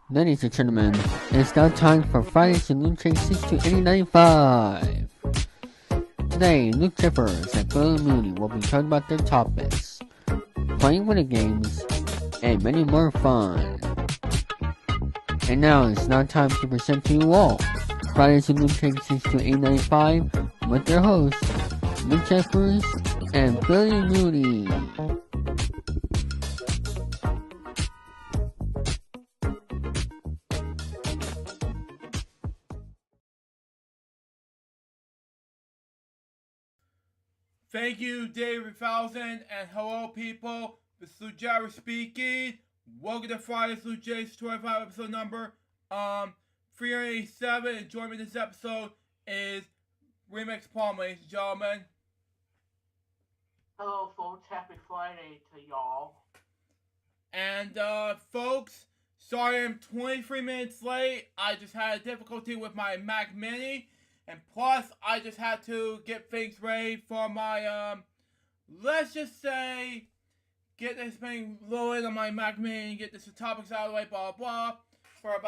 Ladies and gentlemen, it's now time for Friday's LukeJ62895. Today, Luke Chippers and Billy Mooney will be talking about their topics, playing video games, and many more fun. And now it's now time to present to you all Friday's LukeJ62895 with their hosts, Luke Chippers and Billy Mooney. Thank you, David Thousand, and hello, people. This is LukeJ speaking. Welcome to Friday's LukeJ625 episode number 387. And joining me this episode is Remix Palm, ladies and gentlemen. Hello, folks. Happy Friday to y'all. And folks, sorry I'm 23 minutes late. I just had a difficulty with my Mac Mini. And plus, I just had to get things ready for my, let's just say, get this thing loaded on my Mac Mini, get this topics out of the way, blah, blah, from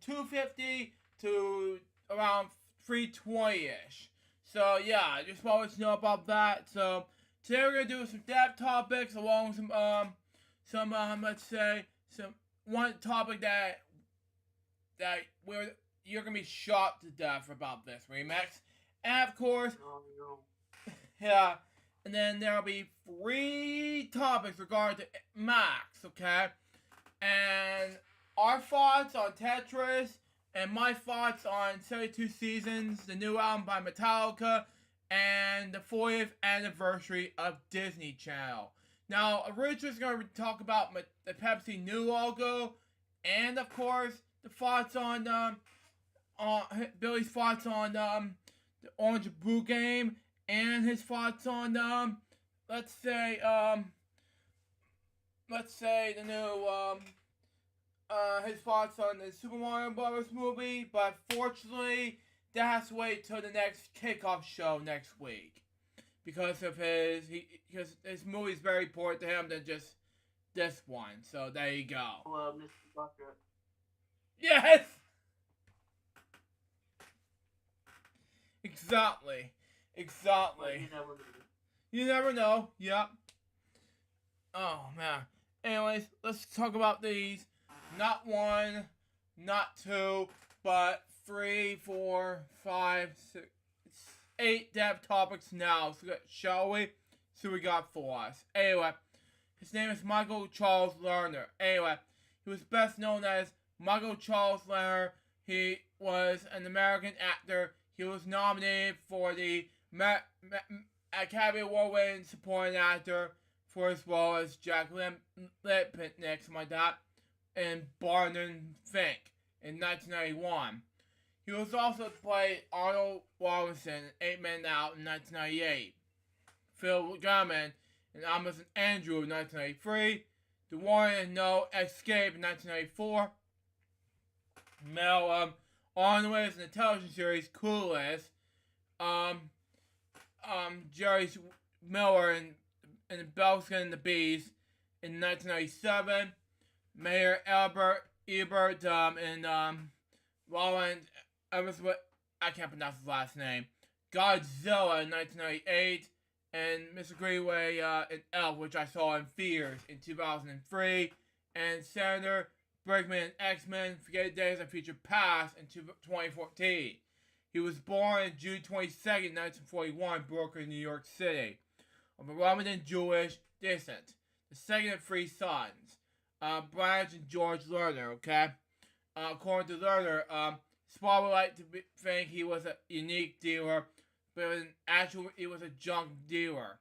250 to around 320-ish. So, yeah, I just wanted to know about that. So, today we're going to do some depth topics along with let's say, one topic that you're going to be shocked to death about this remix. And of course, yeah, and then there'll be 3 topics regarding to Max, okay? And our thoughts on Tetris, and my thoughts on 72 Seasons, the new album by Metallica, and the 40th anniversary of Disney Channel. Now, originally, we're going to talk about the Pepsi new logo, and of course, the thoughts on Billy's thoughts on the Orange Blue game, and his thoughts on let's say the new his thoughts on the Super Mario Bros. Movie. But fortunately, that has to wait till the next kickoff show next week because his movie is very important to him than just this one. So there you go. Hello, Mr. Bucket. Yes. Exactly. Well, You never know. Yep. Oh, man. Anyways, let's talk about these. Not 1, not 2, but 3, 4, 5, 6, 8 depth topics now. So, shall we? See what we got for us. Anyway, his name is Michael Charles Lerner. Anyway, he was best known as Michael Charles Lerner. He was an American actor. He was nominated for the Academy Award-winning supporting actor for his role as Jack Lipnick, something like that, in Barton Fink in 1991. He was also played Arnold Robinson in 8 Men Out in 1998, Phil Gunman in Almost an Andrew in 1993, The Warren and No Escape in 1994, Mel Onwards in the television series Clueless, Jerry Miller in Belskin and the Bees in 1997, Mayor Ebert in Roland Eversworth, I can't pronounce his last name, Godzilla in 1998, and Mr. Greenway in Elf, which I saw in theaters in 2003, and Senator Brickman in X-Men Forget Days of Future Past in 2014. He was born on June 22nd, 1941, Brooklyn, New York City, of a Ramadan Jewish descent. The second of 3 sons, Blanche and George Lerner, okay? According to Lerner, Spar would like to think he was a unique dealer, but in actual, he was a junk dealer.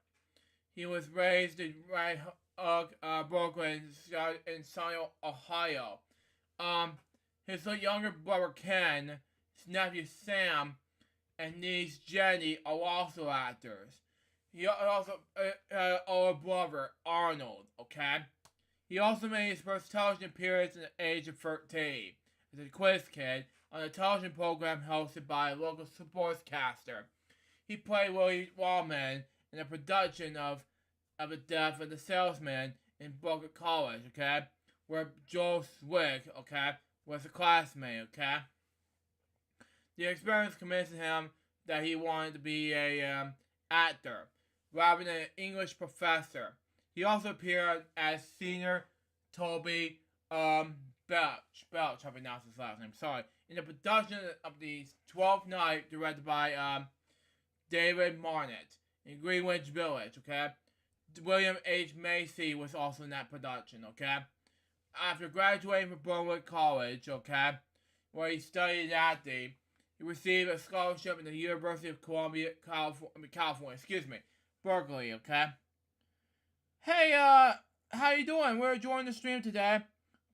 He was raised in Red Hook, Brooklyn, in Sunny, Ohio. His younger brother Ken, his nephew Sam, and niece Jenny are also actors. He also had an older brother, Arnold, okay? He also made his first television appearance at the age of 13 as a quiz kid on a television program hosted by a local sportscaster. He played Willie Wallman in a production of The Death of the Salesman in Booker College, okay? Where Joe Swick, okay, was a classmate, okay? The experience convinced him that he wanted to be a actor rather than an English professor. He also appeared as Senior Toby Belch, I pronounced his last name, sorry, in the production of the 12th Night, directed by David Marnett in Greenwich Village, okay? William H. Macy was also in that production, okay? After graduating from Berwick College, okay, where he studied acting, he received a scholarship in the University of California, Berkeley, okay? Hey, how you doing? We're joining the stream today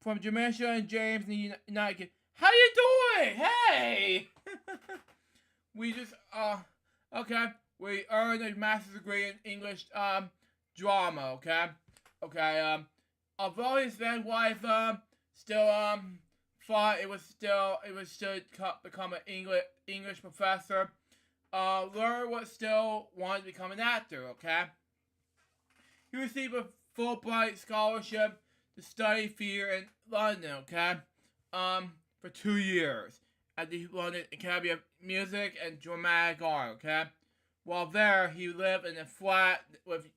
from Jamisha and James in the United Kingdom. How you doing? Hey! We just, okay, we earned a master's degree in English, drama, okay? Okay, although his then wife, still, thought it was still become an English professor, Lur was still wanted to become an actor, okay? He received a Fulbright scholarship to study theater in London, okay? For 2 years at the London Academy of Music and Dramatic Art, okay? While there, he lived in a flat with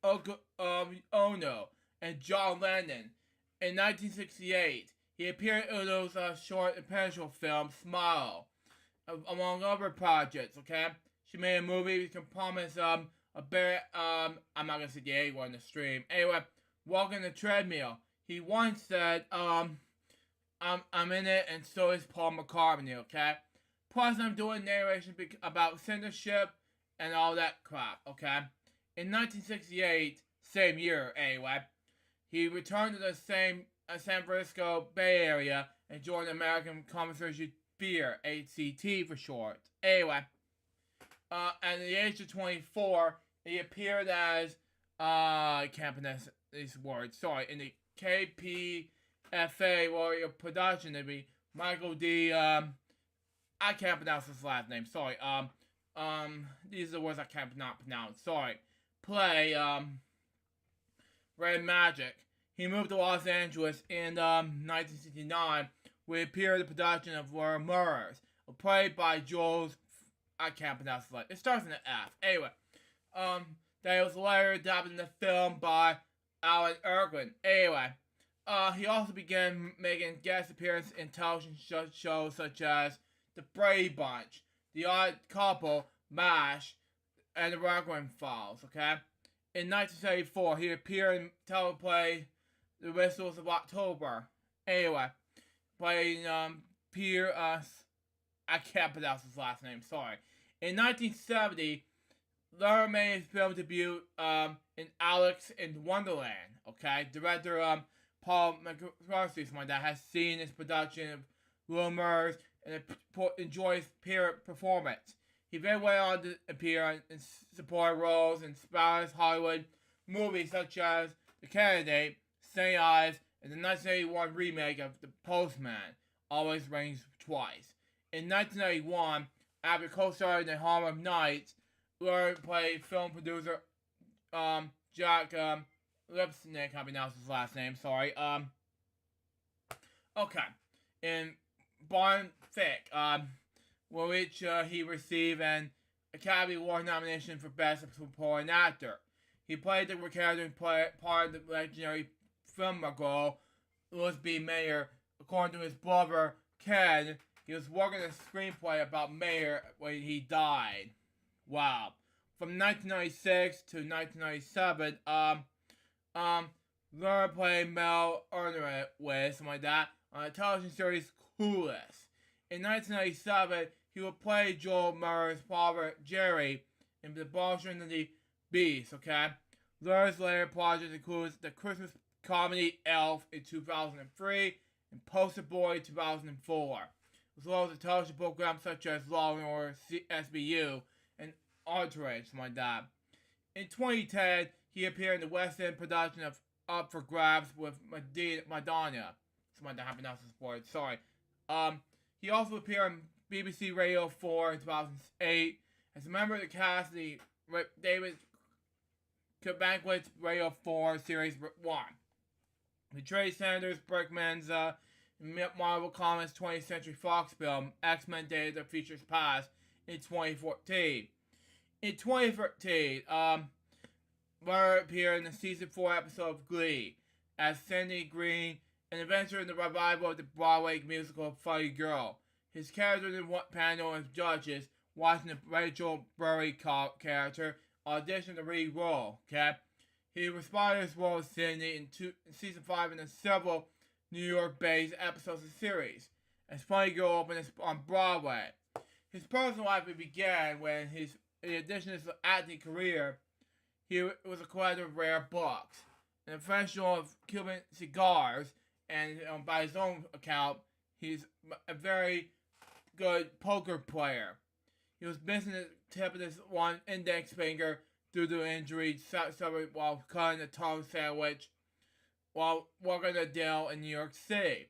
Ono and John Lennon. In 1968, he appeared in those short and pencil film Smile, among other projects, okay? She made a movie with components I'm not gonna say the A word in the stream. Anyway, walking the treadmill. He once said, I'm in it, and so is Paul McCartney, okay? Plus, I'm doing narration about censorship and all that crap, okay? In 1968, same year, anyway, he returned to the same San Francisco Bay Area and joined the American Conservation Theater, ACT for short. Anyway, at the age of 24, he appeared as, I can't pronounce these words, sorry, in the KPFA Warrior production. It'd be Michael D. I can't pronounce his last name, sorry. These are the words I can't pronounce, sorry. Play, Red Magic. He moved to Los Angeles in 1969, where he appeared in the production of Laura Murders, a play by Jules. I can't pronounce it. It starts in an F. Anyway, that was later adapted in the film by Alan Ergren. Anyway, he also began making guest appearances in television shows such as The Brady Bunch, The Odd Couple, MASH, and The Raglan Files. Okay. In 1974, he appeared in teleplay The Whistles of October. Anyway, playing Peter. I can't pronounce his last name. Sorry. In 1970, Lara made his film debut in Alice in Wonderland. Okay, director Paul McCarthy, someone that has seen his production of Little Mermaid and enjoys period performance. He then went on to appear in supporting roles in Spanish Hollywood movies such as The Candidate, St. Ives, and the 1981 remake of The Postman, Always Rains Twice. In 1991, after co-starring in Harlem Nights, Lauren played film producer Jack Lipsnick, I pronounce his last name, sorry. Okay. In Barn Fick, which he received an Academy Award nomination for Best Supporting Actor. He played the character and part of the legendary film mogul Louis B. Mayer. According to his brother Ken, he was working on a screenplay about Mayer when he died. Wow. From 1996 to 1997, Laura played Mel Ernest, something like that, on the television series Clueless. In 1997, he would play Joel Murray's father, Jerry, in The Boston and the Beast, okay? Laura's later project includes the Christmas comedy Elf in 2003 and Poster Boy in 2004, as well as a television programs such as Law and Order SBU and Entourage, something like that. In 2010, he appeared in the West End production of Up for Grabs with Madonna. Something like that, I pronounce this word, sorry. He also appeared on BBC Radio 4 in 2008 as a member of the cast of the David Banquet's Radio 4 Series 1. The Trade Sanders, Brickman's Marvel Comics 20th Century Fox film X-Men Days of Futures Past in 2014. In 2013, Murray appeared in the season 4 episode of Glee as Cindy Green, an adventure in the revival of the Broadway musical Funny Girl. His character in one panel as judges watching the Rachel Berry character audition to read role. Okay, he responded to his role as Cindy in season 5 in several New York-based episodes of the series. As Funny Girl opened on Broadway. His personal life began when in addition to his acting career, he was a collector of rare books, an professional of Cuban cigars, and by his own account, he's a very good poker player. He was missing the tip of his one index finger due to injury suffered while cutting a tongue sandwich while working a deal in New York City.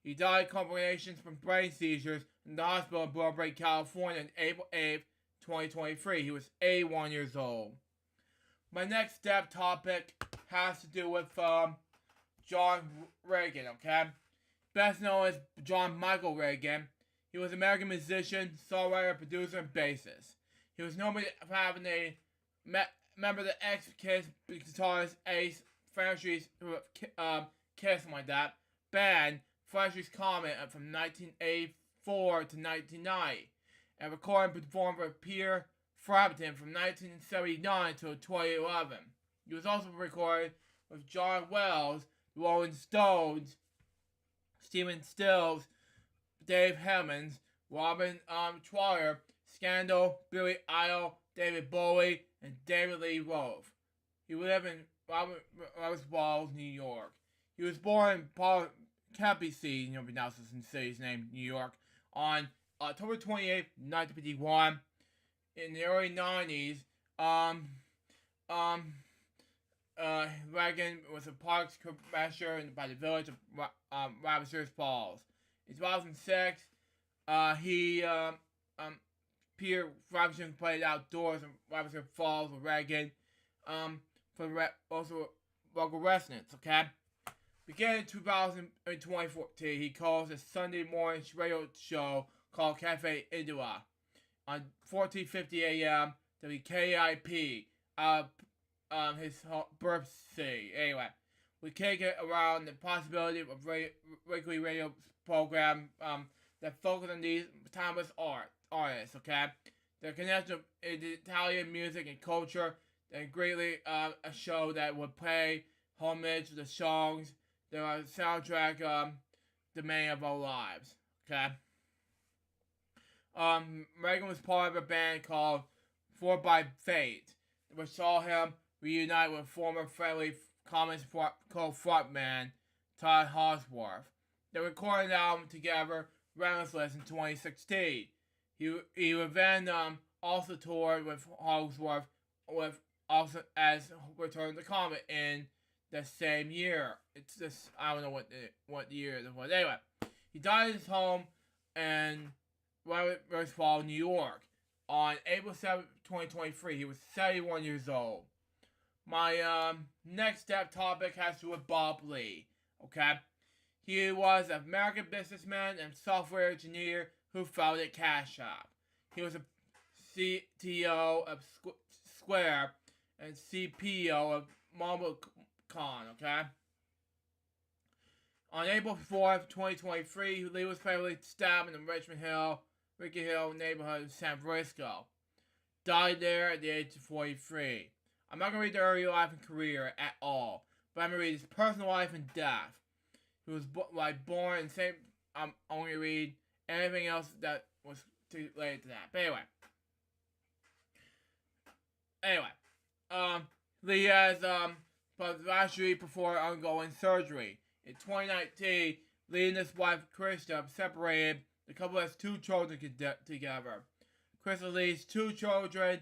He died of complications from brain seizures in the hospital in Burbank, California on April 8th, 2023. He was 81 years old. My next step topic has to do with John Reagan, okay? Best known as John Michael Reagan. He was an American musician, songwriter, producer, and bassist. He was known for having a member of the ex-Kiss guitarist Ace Frehley's Kiss, like that, band Frehley's Comet from 1984 to 1990, and recorded and performed with Peter Frampton from 1979 to 2011. He was also recorded with John Wells, the Rolling Stones, Stephen Stills, Dave Hemmings, Robin Troyer, Scandal, Billy Idol, David Bowie, and David Lee Roth. He lived in Roberts Falls, New York. He was born in Poughkeepsie, you know, pronounce this city's name, New York, on October 28, 1951. In the early 90s, Reagan was a parks commissioner by the village of Roberts Falls. In 2006, Peter Frampton played outdoors in Roberts Falls with Reagan also local residents, okay? Beginning in 2014, he calls a Sunday morning radio show called Cafe Indua on 1450 a.m. WKIP, his birth city. Anyway, we kick it around the possibility of a weekly radio program that focuses on these timeless artists, okay? Their connection of Italian music and culture, and greatly a show that would play homage to the songs that are soundtrack the many of our lives, okay? Reagan was part of a band called 4 by Fate, which saw him reunite with former Friendly Comics frontman Todd Hawksworth. They recorded an album together, Relentless, in 2016. He would then also toured with Hawksworth also as Return to Comet in the same year. It's just, I don't know what year it was. Anyway, he died in his home in Roberts Falls, New York on April 7th, 2023. He was 71 years old. My next step topic has to do with Bob Lee, okay? He was an American businessman and software engineer who founded Cash App. He was a CTO of Square and CPO of MobileCon, okay? On April 4th, 2023, Lee was fatally stabbed in the Ricky Hill neighborhood of San Francisco. Died there at the age of 43. I'm not going to read the early life and career at all, but I'm going to read his personal life and death. He was born in the same... I'm only going to read anything else that was related to that. But anyway, Lee has last year before undergoing surgery. In 2019, Lee and his wife Krista separated. The couple has 2 children together. Krista Lee's 2 children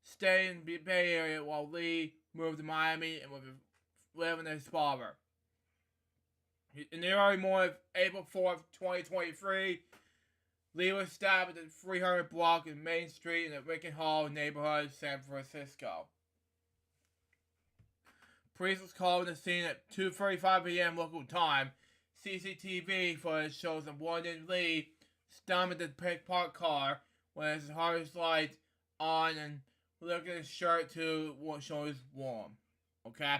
stay in the Bay Area while Lee moved to Miami and was living with his father. In the early morning of April 4th, 2023, Lee was stabbed at the 300 block of Main Street in the Ricken Hall neighborhood of San Francisco. Police was called to the scene at 2:35 a.m. local time, CCTV footage shows a wounded Lee stomping the pink parked car with his heart lights on and looking at his shirt to show he's warm. Okay?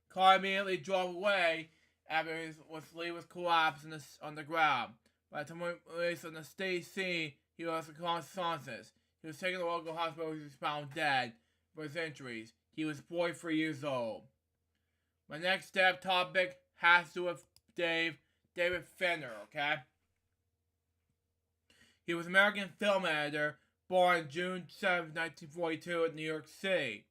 Car immediately drove away after Lee was collapsed on the ground. By the time released on the state scene, he lost consciousness. He was taken to the local hospital where he was found dead for his injuries. He was 43 years old. My next step topic has to do with David Fincher, okay? He was an American film editor, born June 7, 1942 in New York City.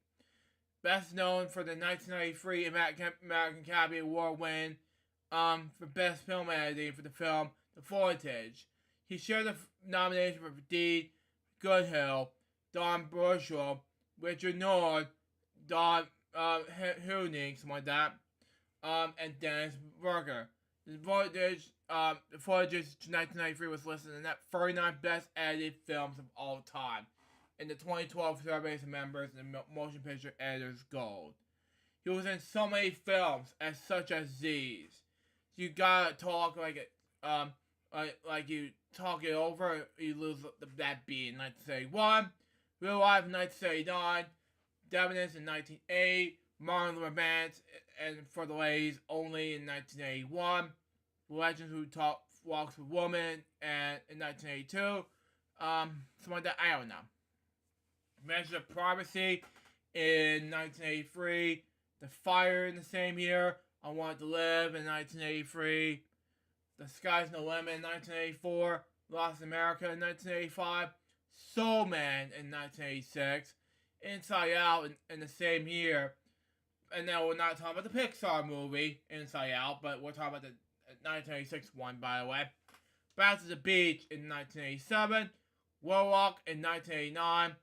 Best known for the 1993 American Academy Award win for Best Film Editing for the film The Footage. He shared the nomination with Dean Goodhill, Don Burchell, Richard Nord, Don Hooning, something like that, and Dennis Berger. The Footage 1993 was listed in the 39 best edited films of all time in the 2012 surveys of members in the Motion Picture Editors Gold. He was in so many films such as these. You gotta talk like it, like you talk it over, you lose that beat in 1971, Real Life in 1979, Devenants in 1980, Martin Romance and For the Ladies Only in 1981, Legends Who Walks with Women and in 1982, something like that, I don't know. Measure of Privacy in 1983, The Fire in the same year, I Want to Live in 1983, The Sky's No Limit in 1984, Lost America in 1985, Soul Man in 1986, Inside Out in the same year. And now we're not talking about the Pixar movie, Inside Out, but we're talking about the 1986 one, by the way. Back to the Beach in 1987, Warlock in 1989,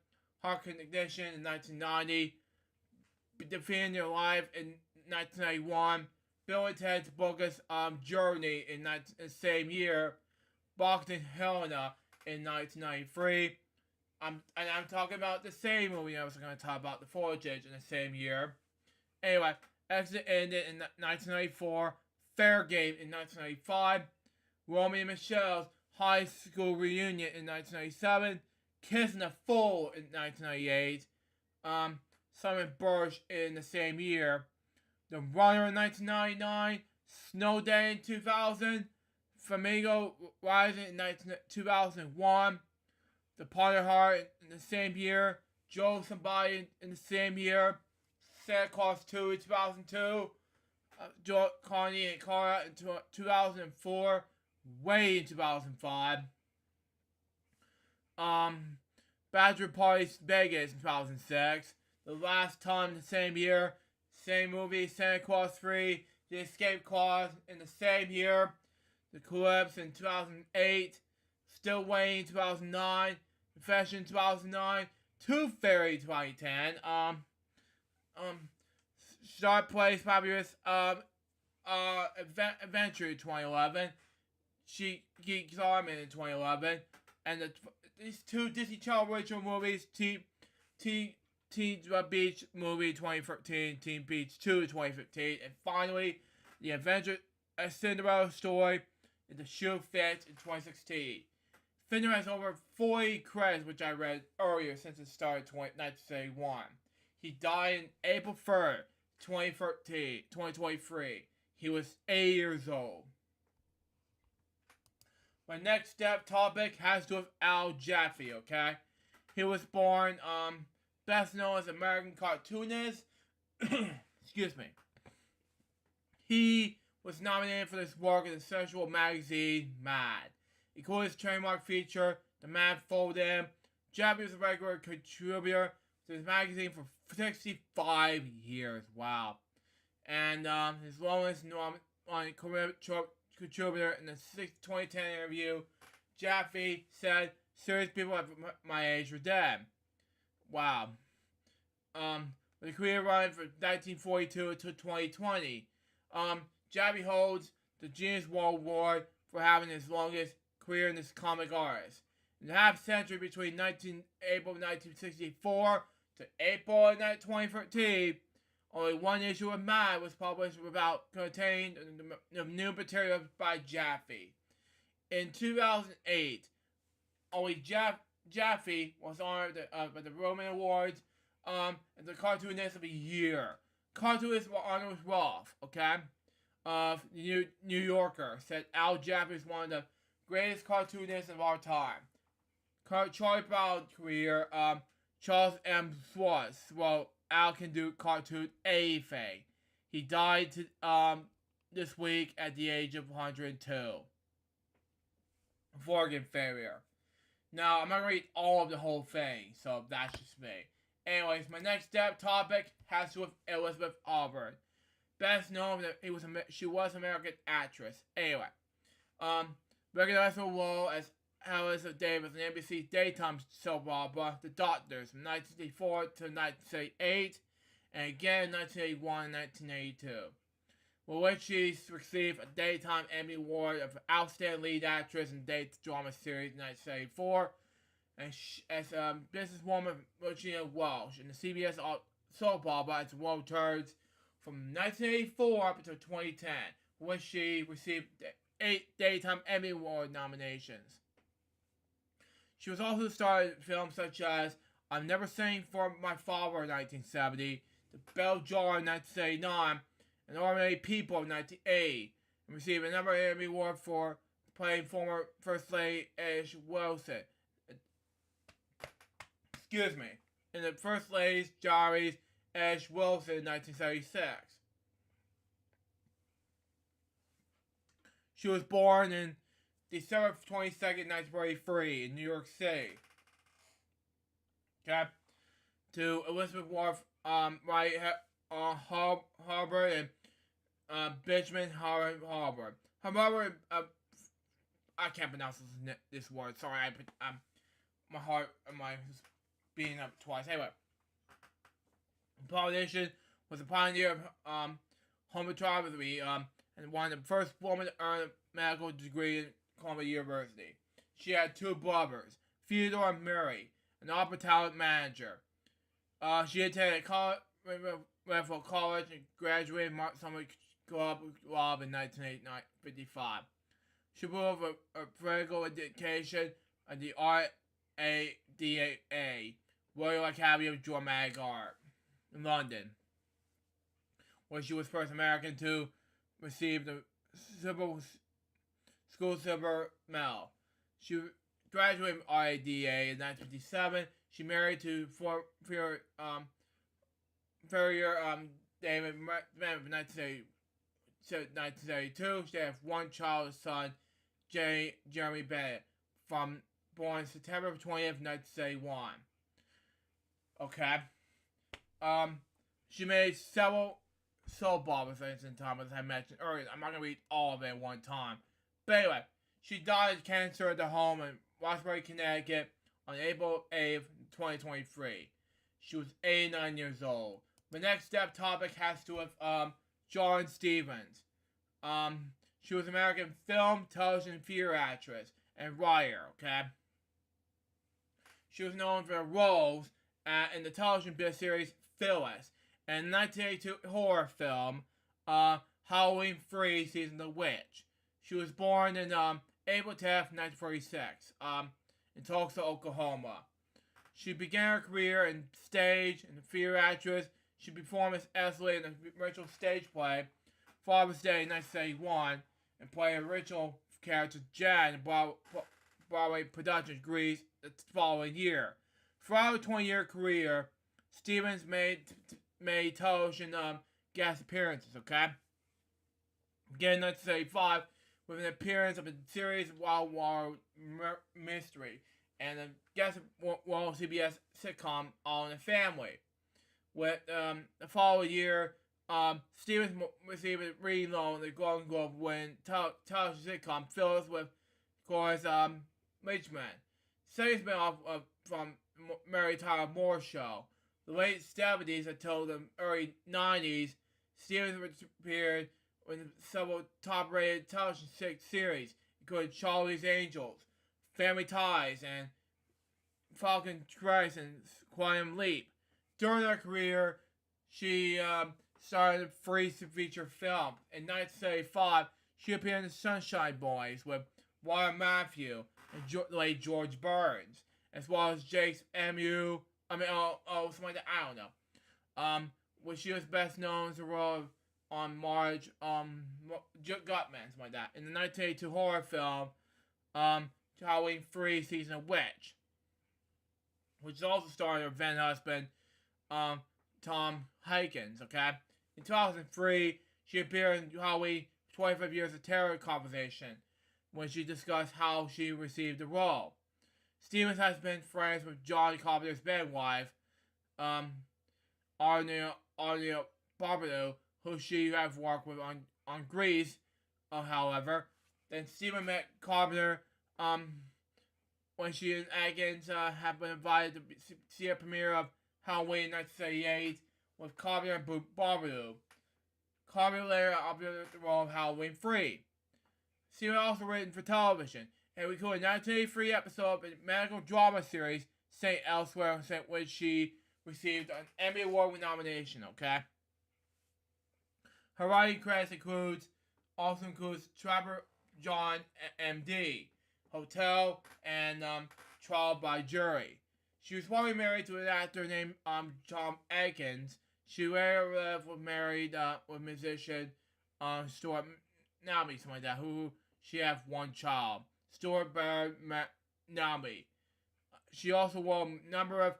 Heart Ignition in 1990, Defending Your Life in 1991, Bill and Ted's Bogus Journey in the same year, Boxing Helena in 1993. And I'm talking about the same movie I was going to talk about, The Footage, in the same year. Anyway, Exit ended in 1994, Fair Game in 1995, Romeo and Michelle's High School Reunion in 1997, Kissing a Fool in 1998, Simon Birch in the same year, The Runner in 1999, Snow Day in 2000, Flamingo Rising in 2001, The Party Heart in the same year, Joe Somebody in the same year, Santa Claus 2 in 2002, Connie and Cara in 2004, Way in 2005, Badger Party Vegas in 2006, The Last Time in the same year, same movie, Santa Claus 3, The Escape Clause in the same year, The Calypso in 2008, Still Waiting in 2009, Confession in 2009, Tooth Fairy 2010, Sharp Place Fabulous Adventure 2011, Geek Armin in 2011, and these two Disney Channel original movies, Teen Beach movie 2013, Teen Beach 2 2015, and finally, The Adventure A Cinderella Story in the Shoe Fits in 2016. Fincher has over 40 credits, which I read earlier since it started 1971. He died in April 3rd, 2023. He was 80 years old. My next topic has to do with Al Jaffe, okay? He was born, best known as American cartoonist. Excuse me. He was nominated for this work in the sensual magazine Mad. He called his trademark feature, The Mad Fold-In. Jaffe was a regular contributor to this magazine for 65 years. Wow. And his longest contributor in the 2010 interview, Jaffe said, "Serious people at my age were dead." Wow. With a career running from 1942 to 2020. Jaffe holds the Guinness World Award for having his longest career in this comic artist. In the half century between April 1964 to April 2013, Only one issue of Mad was published without contained the new material by Jaffe. In 2008, only Jaffe was honored by the Roman Awards as the Cartoonist of the Year. Cartoonist honors Roth, okay, of the New Yorker, said Al Jaffe is one of the greatest cartoonists of our time. Charlie Brown's career, Charles M. Schwartz, well, Al can do cartoon anything. He died this week at the age of 102. Organ failure. Now, I'm not going to read all of the whole thing, so that's just me. Anyways, my next topic has to do with Elizabeth Auburn. Best known that she was an American actress. Anyway, recognized her role as Alice Davis in NBC's daytime soap opera, The Doctors, from 1984 to 1978, and again in 1981 and 1982. For which she received a Daytime Emmy Award of Outstanding Lead Actress in Daytime Drama Series in 1974, and as a businesswoman Regina Welsh in the CBS soap opera as World Turds from 1984 up until 2010, for which she received 8 Daytime Emmy Award nominations. She was also starred in films such as I'm Never Saying for My Father in 1970, The Bell Jar in 1979, and Ordinary People in 1980, and received another Emmy Award for playing former First Lady Ash Wilson. In the First Lady's Diaries, Ash Wilson in 1976. She was born in December 22nd, 1943 in New York City. Okay? To Elizabeth Wharf, Wright Harbor and Benjamin Harbor. Her mother, I can't pronounce this word. Sorry, my heart, my beating up twice. Anyway, politician was a pioneer of homeopathy, and one of the first women to earn a medical degree in Columbia University. She had 2 brothers, Theodore and Murray, an opera talent manager. She attended college and graduated Summer Club in 1955. She moved a political education at the RADA, Royal Academy of Dramatic Art, in London, where she was first American to receive the School Silver Medal. She graduated from RADA in 1957. She married to Ferrier David Mann in 1972. She had 1 child, son, Jeremy Bennett, born September 20th, 1971. Okay. She made several soap operas in time, as I mentioned earlier. I'm not going to read all of it at one time. But anyway, she died of cancer at her home in Roxbury, Connecticut on April 8th, 2023. She was 89 years old. The next topic has to do with John Stevens. She was an American film, television, and theater actress and writer, okay? She was known for her roles in the television series Phyllis and the 1982 horror film Halloween 3 Season of the Witch. She was born in April 10th, 1946 in Tulsa, Oklahoma. She began her career in stage and theater actress. She performed as Esley in the original stage play Father's Day in 1971 and played a original character Jan in Broadway production Grease the following year. Throughout her 20-year career, Stevens made television guest appearances, okay? Again in 1975 with an appearance of a series Wild Wild Mystery and a guest role CBS sitcom All in the Family. With the following year, Stevens received a reload in the Golden Globe winning television sitcom Phyllis with Cloris Leachman. Second spin-off from Mary Tyler Moore Show. The late 70s until the early 90s, Stevens appeared in several top-rated television series, including Charlie's Angels, Family Ties, and Falcon Crest and Quantum Leap. During her career, she starred in a free feature film. In 1975, she appeared in The Sunshine Boys with Warren Matthew and late George Burns, as well as Jake's MU. Something like that. I don't know. Where she was best known as a role on Marge, Gutman, something like that. In the 1982 horror film, Halloween 3 Season of Witch, which also starred her then husband, Tom Hankins, okay? In 2003, she appeared in Halloween 25 Years of Terror Conversation, when she discussed how she received the role. Stevens has been friends with John Carpenter's then wife, Arnia Barbato, who she has worked with on Grease, however. Then Steven met Carpenter, when she and Atkins have been invited to see a premiere of Halloween 1978 with Carpenter and Barbato. Carpenter later appeared the role of Halloween 3. Steven also written for television and recorded a 1983 episode of the medical drama series St. Elsewhere, which she received an Emmy Award nomination, okay? Her writing credits also includes Trapper John M.D., Hotel, and Trial by Jury. She was formerly married to an actor named Tom Atkins. She later was married with musician Stuart Nami, something like that, who she had one child, Stuart Baird Nami. She also wrote a number of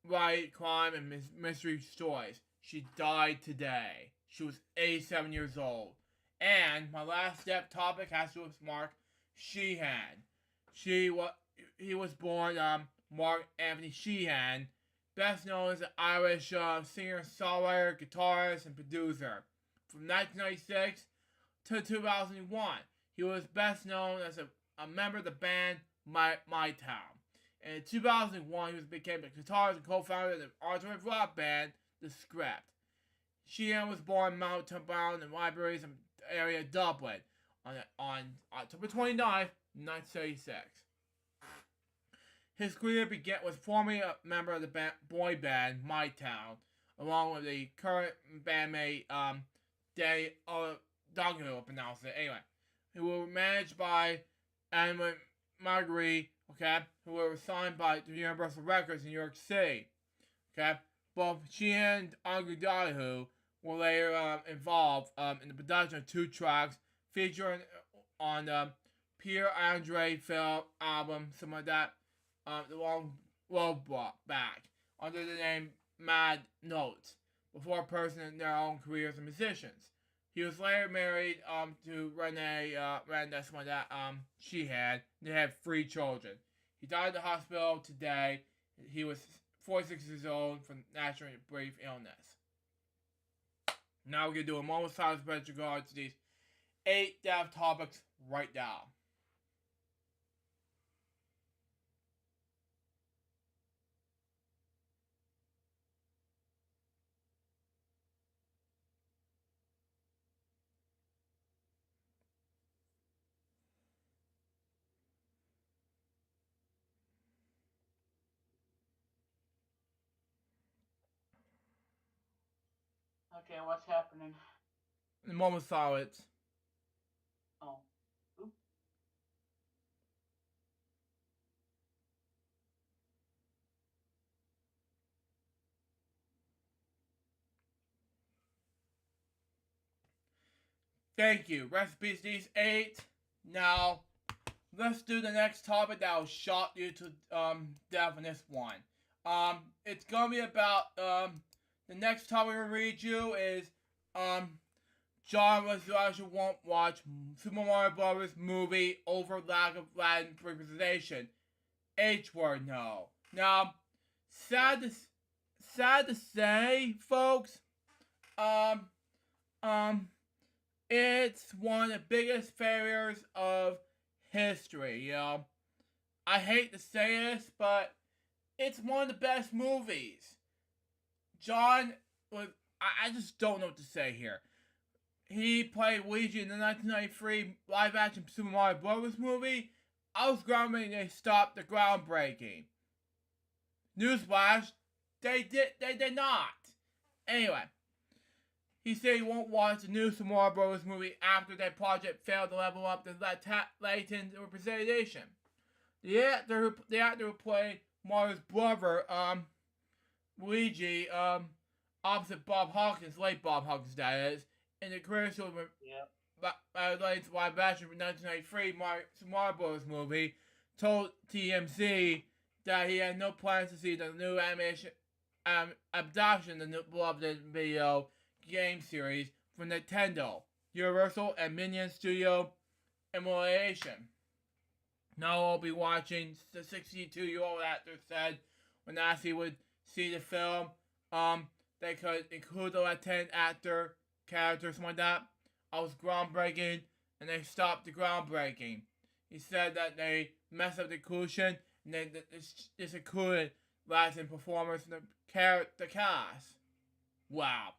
light crime and mystery stories. She died today. She was 87 years old. And my last step topic has to do with Mark Sheehan. He was born Mark Anthony Sheehan, best known as an Irish singer, songwriter, guitarist, and producer. From 1996 to 2001, he was best known as a member of the band My Town. And in 2001, he became the guitarist and co-founder of the alternative rock band The Script. Sheehan was born in Mount Bound in libraries in the area of Dublin on October 29, 1976. His career began with formerly a member of the boy band My Town, along with the current bandmate Danny Donoghue, pronounce it anyway, who were managed by Anna Marguerite, okay, who were signed by the Universal Records in New York City, okay. Both Sheehan and Donoghue were later involved in the production of 2 tracks featuring on the Pierre Andre film album, something like that, The Long Road Back, under the name Mad Notes, before pursuing their own careers as musicians. He was later married to Renee something like that, Sheehan. They had 3 children. He died in the hospital today. He was 46 years old from natural brief illness. Now we're going to do a moment's silence with regards to these 8 death topics right now. Okay, what's happening? In a moment's silence. Oh. Oop. Thank you. Recipes these 8. Now, let's do the next topic that will shock you to death in this one. It's gonna be about the next topic I'm gonna read you is John was actually won't watch Super Mario Brothers movie over lack of Latin representation. H word no. Now, sad to say, folks, it's one of the biggest failures of history, you know. I hate to say this, but it's one of the best movies. John was, I just don't know what to say here. He played Luigi in the 1993 live-action Super Mario Bros. Movie. I was groundbreaking they stopped the groundbreaking. Newsflash, they did not. Anyway, he said he won't watch the new Super Mario Bros. Movie after that project failed to level up the latent representation. The actor who played Mario's brother, Luigi, opposite Bob Hawkins, late Bob Hawkins, that is, in the commercial related to live action from 1993 Mario Bros. Movie, told TMZ that he had no plans to see the new animation adaptation of the beloved video game series from Nintendo, Universal, and Minion Studio Emulation. Now I'll be watching, the 62-year-old actor said when asked he would see the film. They could include the lieutenant actor character, something like that. I was groundbreaking, and they stopped the groundbreaking. He said that they messed up the inclusion, and then this included Latin performers from the cast. Wow.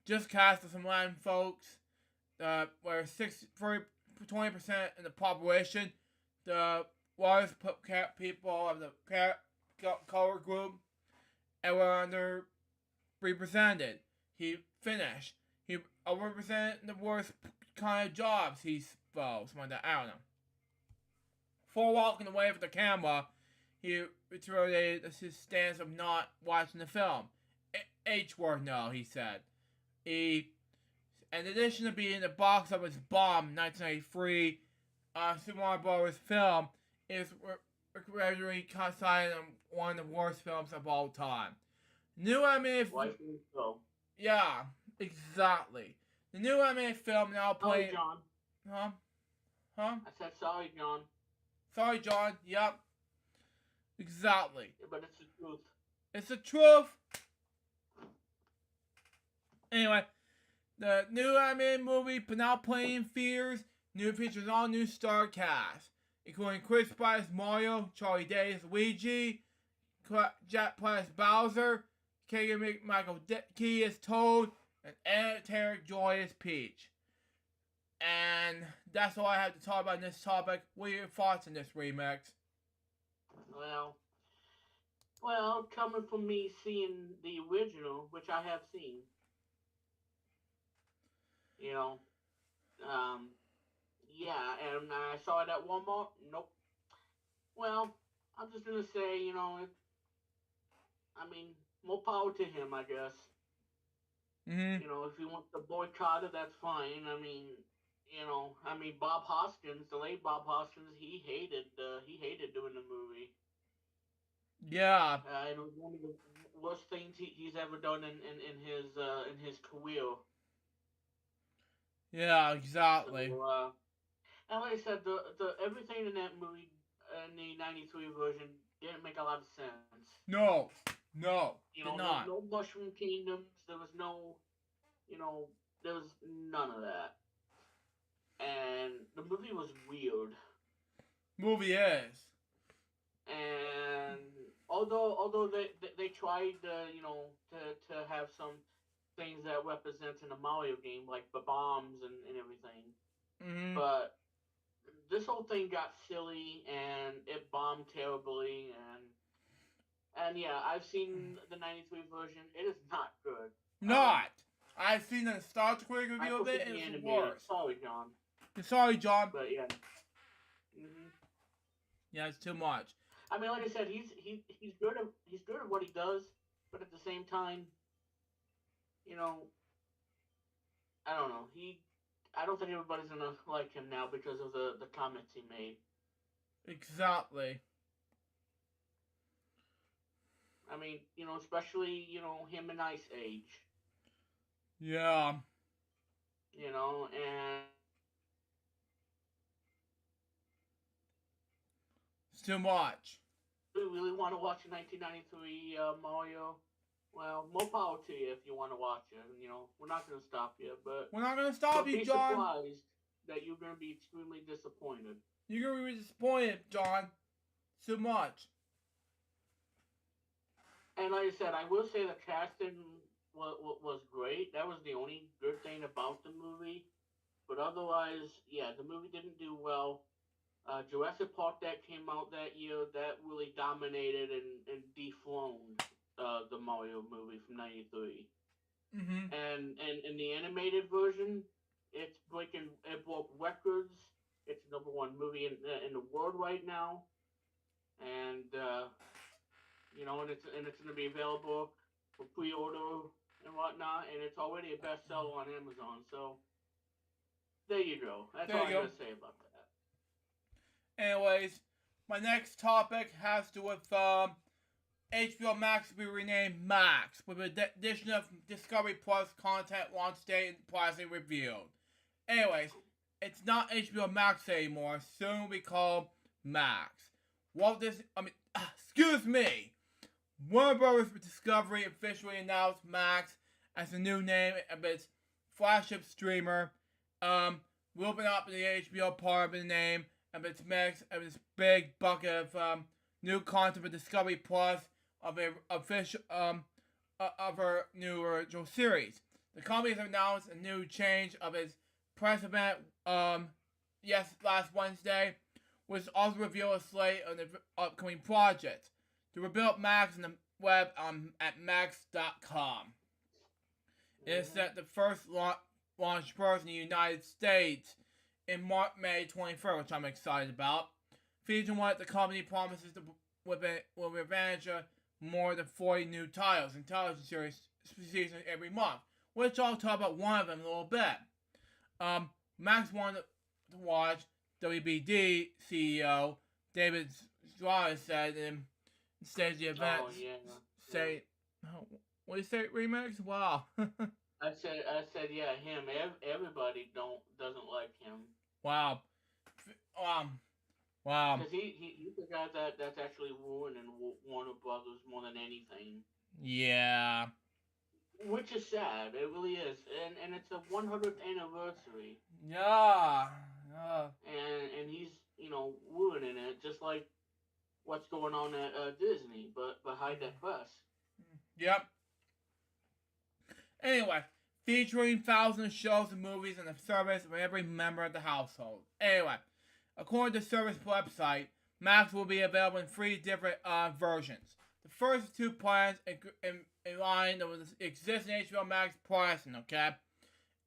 Just cast of some Latin folks, where 20% of the population, the largest people of the color group, and were underrepresented. He finished. He represented the worst kind of jobs he spoke. Something like that. I don't know. Before walking away from the camera, he reiterated his stance of not watching the film. H-word no, he said. In addition to being the box office bomb 1993, Super Mario Bros. Film is regularly cited as one of the worst films of all time. New animated film. Yeah, exactly. The new animated film now playing. Sorry, John. Huh? I said sorry, John. Sorry, John. Yep. Exactly. Yeah, but it's the truth. It's the truth. Anyway, the new animated movie now playing Fears. New features all new star cast, including Chris Pratt as Mario, Charlie Day as Luigi, Jack Black as Bowser, Keegan Michael Key as Toad, and Eric Joy as Peach. And that's all I have to talk about in this topic. What are your thoughts on this remix? Well, coming from me seeing the original, which I have seen, yeah, and I saw it at Walmart. Nope. Well, I'm just gonna say, more power to him, I guess. Mm-hmm. If he wants to boycott it, that's fine. Bob Hoskins, the late Bob Hoskins, he hated doing the movie. Yeah. It was one of the worst things he's ever done in his career. Yeah, exactly. So, and like I said, the everything in that movie, in the '93 version, didn't make a lot of sense. No, did not. not. No Mushroom Kingdoms. There was no, there was none of that. And the movie was weird. Movie is. And although they tried, to have some things that represent in a Mario game, like the bombs and everything. Mm-hmm. But this whole thing got silly and it bombed terribly, and yeah, I've seen the '93 version. It is not good. Not. I've seen the Star Trek review of it, and it's worse. Sorry, John. Sorry, John. But yeah. Mm-hmm. Yeah, it's too much. Like I said, he's good at what he does, but at the same time, I don't know. I don't think everybody's gonna like him now because of the comments he made. Exactly. Especially, him and Ice Age. Yeah. And it's too much. Do you really want to watch a 1993 Mario? Well, more power to you if you want to watch it. We're not going to stop you, but we're not going to stop you, John. Be surprised that you're going to be extremely disappointed. You're going to be disappointed, John. Too much. And like I said, I will say the casting was great. That was the only good thing about the movie. But otherwise, yeah, the movie didn't do well. Jurassic Park that came out that year, that really dominated and dethroned the Mario movie from '93. Mm-hmm. And in the animated version, it broke records. It's the #1 movie in the world right now, and and it's going to be available for pre-order and whatnot, and it's already a bestseller on Amazon. So there you go. That's There all you I go. got to say about that. Anyways, my next topic has to do with HBO Max will be renamed Max with an addition of Discovery Plus content launch date and pricing revealed. Anyways, it's not HBO Max anymore. Soon will be called Max. Excuse me. Warner Brothers Discovery officially announced Max as the new name of its flagship streamer. Will open up the HBO part of the name of its mix of its big bucket of new content for Discovery Plus of a official of her new original series. The company has announced a new change of its press event last Wednesday, which also revealed a slate of the upcoming projects. To rebuild Max on the web at max.com. It is set the first launch first in the United States in May 23rd, which I'm excited about. Featuring what the company promises to with advantage of more than 40 new titles and television series every month, which I'll talk about one of them in a little bit. Max wanted to watch WBD CEO David Suarez said in stage the event. Oh yeah. Say, what do you say? Remix? Wow. I said, yeah, him. Everybody doesn't like him. Wow. Wow. Because he's the guy that's actually ruining Warner Brothers more than anything. Yeah. Which is sad. It really is. And it's a 100th anniversary. Yeah. And he's ruining it, just like what's going on at Disney, but behind that press. Yep. Anyway, featuring thousands of shows and movies in the service of every member of the household. Anyway, according to the service website, Max will be available in 3 different versions. The first 2 plans in line with the existing HBO Max pricing, okay?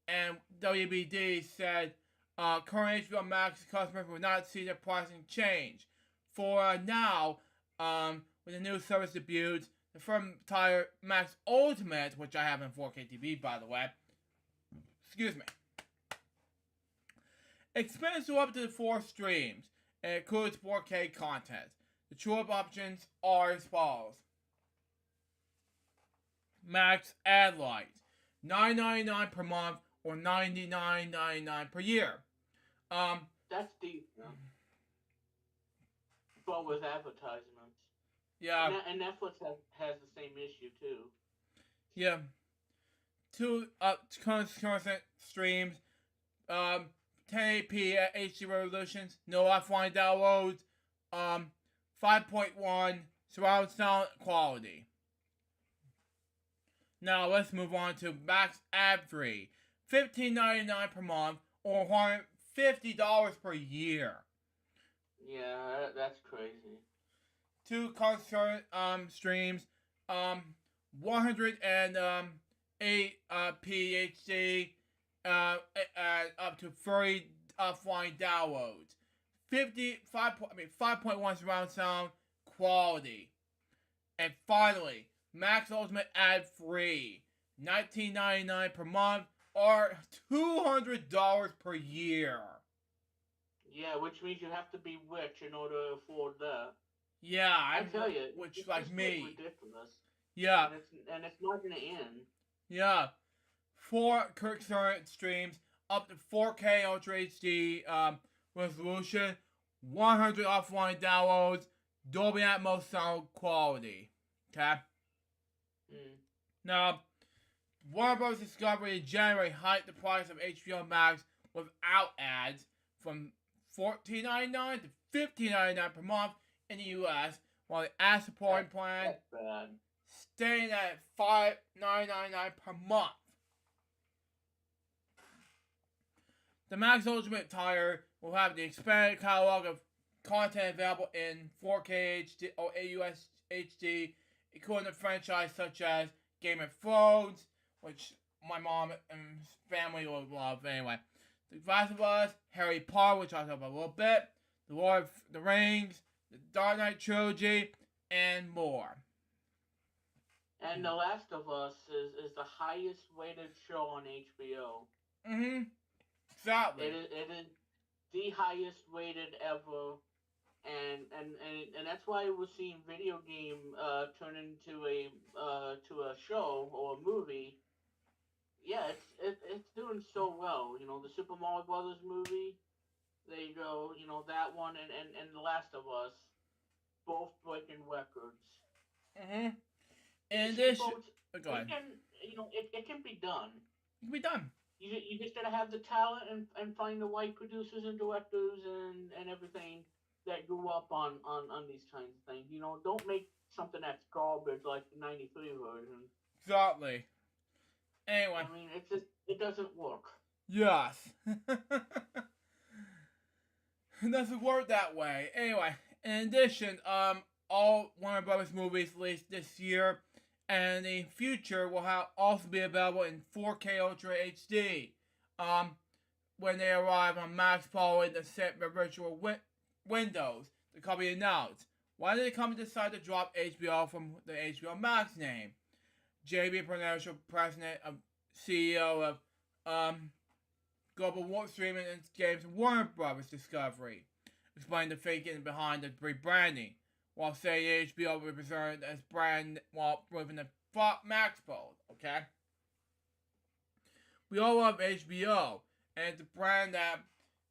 And WBD said current HBO Max customers will not see their pricing change. For now, with the new service debuts, the first tier Max Ultimate, which I have in 4K TV, by the way. Excuse me. Expands to up to 4 streams and includes 4K content. The true-up options are as follows. Max Ad Light, $9.99 per month or $99.99 per year. That's deep, huh? But with advertisements. Yeah. And Netflix has the same issue too. Yeah. 2 constant streams, 1080p HD resolutions, no offline downloads, 5.1 surround sound quality. Now let's move on to Max Ad Free, $15.99 per month or $150 per year. Yeah, that's crazy. 2 concert streams, 108 PhD, up to 30 offline downloads, 5.1 surround sound quality, and finally Max Ultimate Ad Free, $19.99 per month or $200 per year. Yeah, which means you have to be rich in order to afford that. Yeah, I tell you, which it's like just me. ridiculous. Yeah. And it's not gonna end. Yeah. 4 concurrent streams, up to 4K Ultra HD resolution, 100 offline downloads, Dolby Atmos sound quality. Okay? Now, Warner Bros. Discovery in January hiked the price of HBO Max without ads from $14.99 to $15.99 per month in the US, while the ad-supporting plan staying at $5.99 per month. The Max Ultimate tier will have the expanded catalog of content available in 4K HD or AUS HD, including a franchise such as Game of Thrones, which my mom and family will love anyway. The Last of Us, Harry Potter, which I'll talk about a little bit, The Lord of the Rings, the Dark Knight trilogy, and more. And The Last of Us is the highest rated show on HBO. Exactly. It is the highest rated ever, and that's why we're seeing video game turn into a show or a movie. Yeah, it's doing so well. You know, the Super Mario Brothers movie. There you go. You know that one and The Last of Us, both breaking records. And See, this, folks, go ahead. it can be done. It can be done. You just gotta have the talent and find the right producers and directors and everything that grew up on these kinds of things. You know, don't make something that's garbage like the '93 version. Exactly. Anyway. I mean, it doesn't work. Yes. It doesn't work that way. Anyway, in addition, all Warner Brothers movies released this year and in the future will also be available in 4K Ultra HD. When they arrive on Max following the set virtual windows, the company announced. Why did the company decide to drop HBO from the HBO Max name? JB Presidential President of CEO of Global Streaming and Games Warner Brothers Discovery explained the thinking behind the rebranding, while saying HBO will be preserved as brand while moving the Max fold. Okay, we all love HBO, and it's a brand that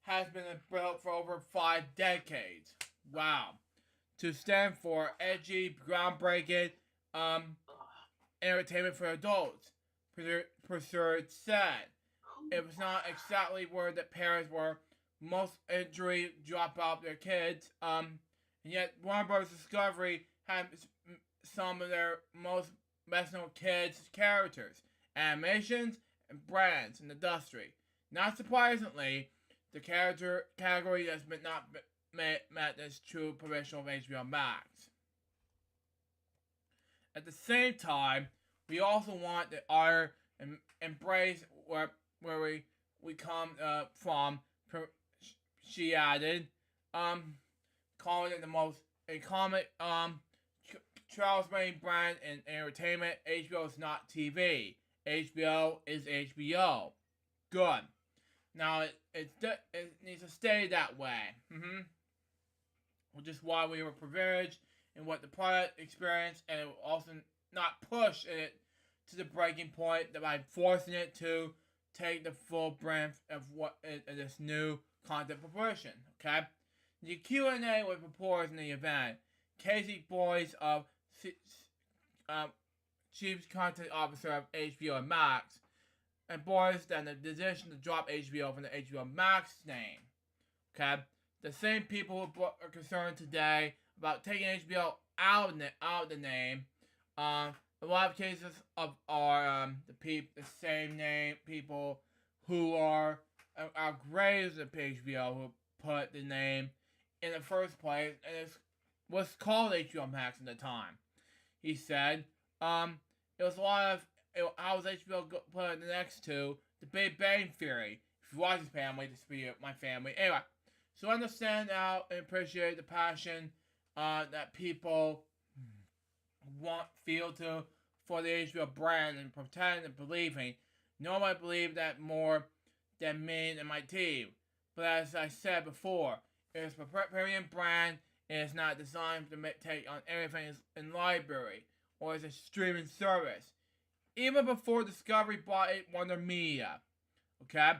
has been built for over 5 decades. Wow, to stand for edgy, groundbreaking, entertainment for adults. Preserved said. It was not exactly where the parents were most injury drop out their kids. And yet Warner Bros. Discovery had some of their most best-known kids characters, animations, and brands in the industry. Not surprisingly, the character category has been not met as true provision of HBO Max. At the same time, we also want the art and embrace where we come from. She added, calling it the most comic Charles Main brand in entertainment. HBO is not TV. HBO is HBO. Good. Now it needs to stay that way. Which is why we were privileged in what the product experience, and it will also not push it to the breaking point that by forcing it to take the full breadth of what this new content proportion. Okay, the Q&A with reporters in the event. Casey Boyce of Chief Content Officer of HBO and Max, and Boyce then the decision to drop HBO from the HBO Max name. Okay, the same people who are concerned today about taking HBO out of the name. A lot of cases the same name people who are outraged at HBO who put the name in the first place, and it was called HBO Max at the time. He said, it was a lot of how was HBO put next to the Big Bang Theory. If you watch his family, this be my family. Anyway, so I understand now and appreciate the passion that people feel for the HBO brand and pretend and believing. Nobody believe that more than me and my team. But as I said before, it is a premium brand. It is not designed to take on everything in library or as a streaming service. Even before Discovery bought it, Warner Media. Okay?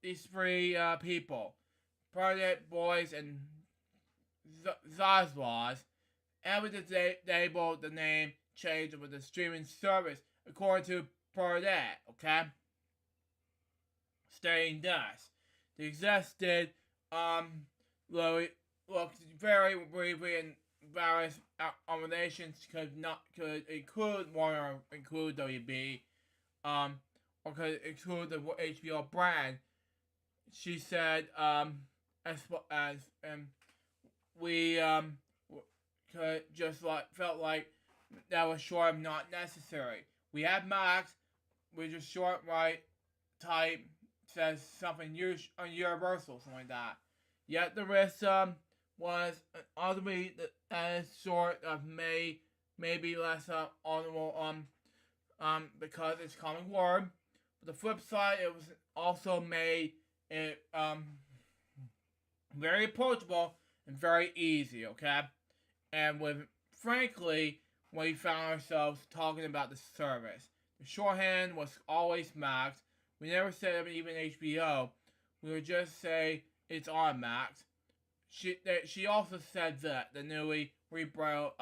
These three people, Project Boys and Zazwas, enabled the name change with the streaming service according to Project, okay? Stating thus, the execs did looked very briefly in various accommodations could include Warner, include WB, or could include the HBO brand. She said, we could just felt like that was sort of not necessary. We have Max, which is short right type, says something universal, something like that. Yet the rest was ultimately as short of maybe less honorable because it's a common word. But the flip side, it was also made it very approachable and very easy, okay? And with frankly, we found ourselves talking about the service. The shorthand was always Max. We never said even HBO. We would just say it's on Max. She also said that the newly rebranded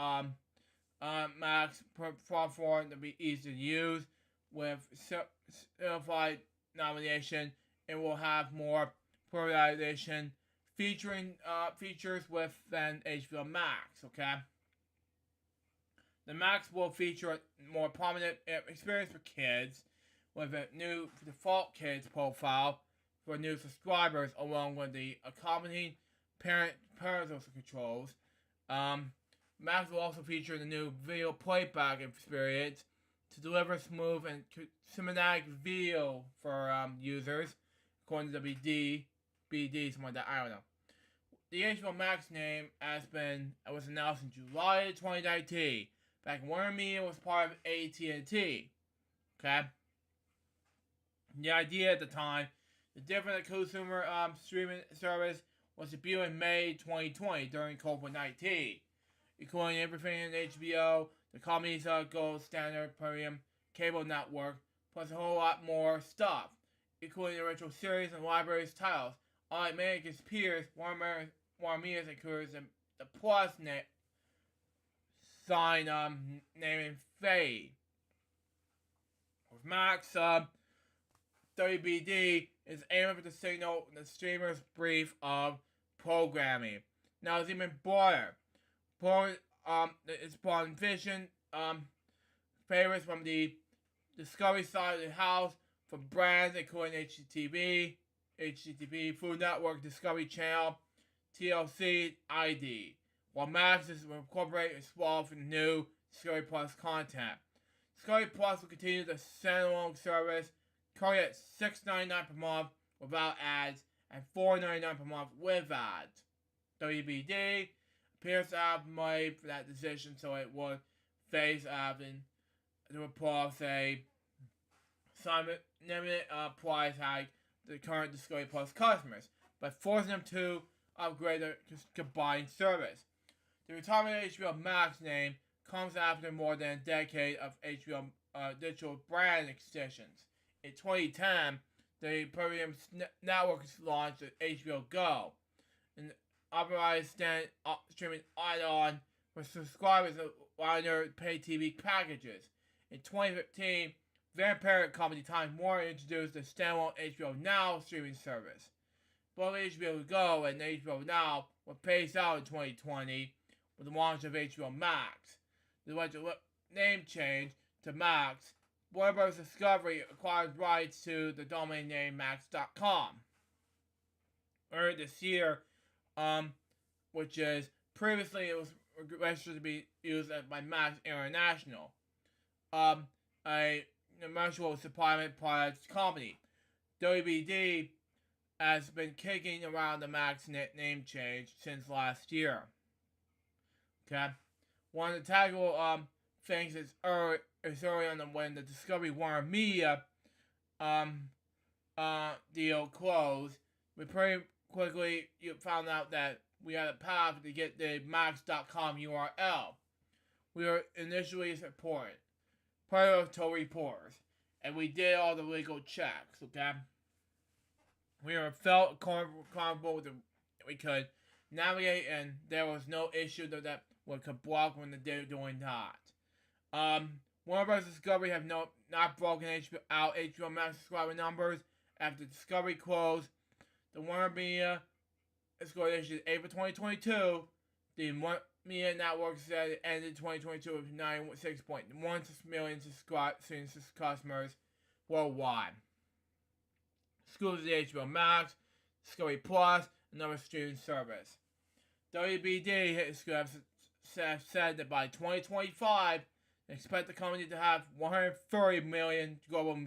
Max platform to be easy to use with simplified nomination. It will have more polarization featuring features within HBO Max. Okay. The Max will feature a more prominent experience for kids with a new default kids profile for new subscribers, along with the accompanying parental controls. Max will also feature the new video playback experience to deliver smooth and cinematic video for users, according to BD, something like that. I don't know. The HBO Max name was announced in July 2019. Back when Warner Media was part of AT&T. Okay? The idea at the time, the different consumer streaming service was debuted in May 2020 during COVID-19. Including everything in HBO, the company's gold standard premium cable network, plus a whole lot more stuff, including the original series and libraries titles. Unlike many of its peers, Warner Media's includes the Plus sign naming fade. With Max, WBD is aiming to signal the streamer's brief of programming. Now it's even broader. It's upon vision favorites from the Discovery side of the house for brands including HGTV, Food Network, Discovery Channel, TLC, ID. While Max is incorporating and swallowed for the new Discovery Plus content. Discovery Plus will continue the standalone service, currently at $6.99 per month without ads and $4.99 per month with ads. WBD appears to have made for that decision, so it would face having to report a limited price hike to the current Discovery Plus customers, but forcing them to upgrade their combined service. The retirement of HBO Max name comes after more than a decade of HBO digital brand extensions. In 2010, the premium network was launched at HBO Go, an authorized streaming add-on for subscribers of linear pay TV packages. In 2015, their parent company Time Warner introduced the standalone HBO Now streaming service. Both HBO Go and HBO Now were phased out in 2020 with the launch of HBO Max. The name change to Max. Warner Bros. Discovery acquired rights to the domain name Max.com earlier this year, which is previously it was registered to be used by Max International, a commercial supplement products company. WBD has been kicking around the Max name change since last year. Okay, one of the tackle things is early on when the Discovery Warner Media deal closed. We pretty quickly found out that we had a path to get the Max.com URL. We were initially supported, prior to reporters, and we did all the legal checks. Okay, we were felt comfortable with we could navigate, and there was no issue that could block when they were doing that. Warner Bros. Discovery have not broken HBO Max subscriber numbers after Discovery closed. The Warner Media score issued April 2022. The Warner Media Network said it ended 2022 with 96.1 million customers worldwide. Exclusive to HBO Max, Discovery Plus, another streaming service. WBD said that by 2025, They expect the company to have 130 million global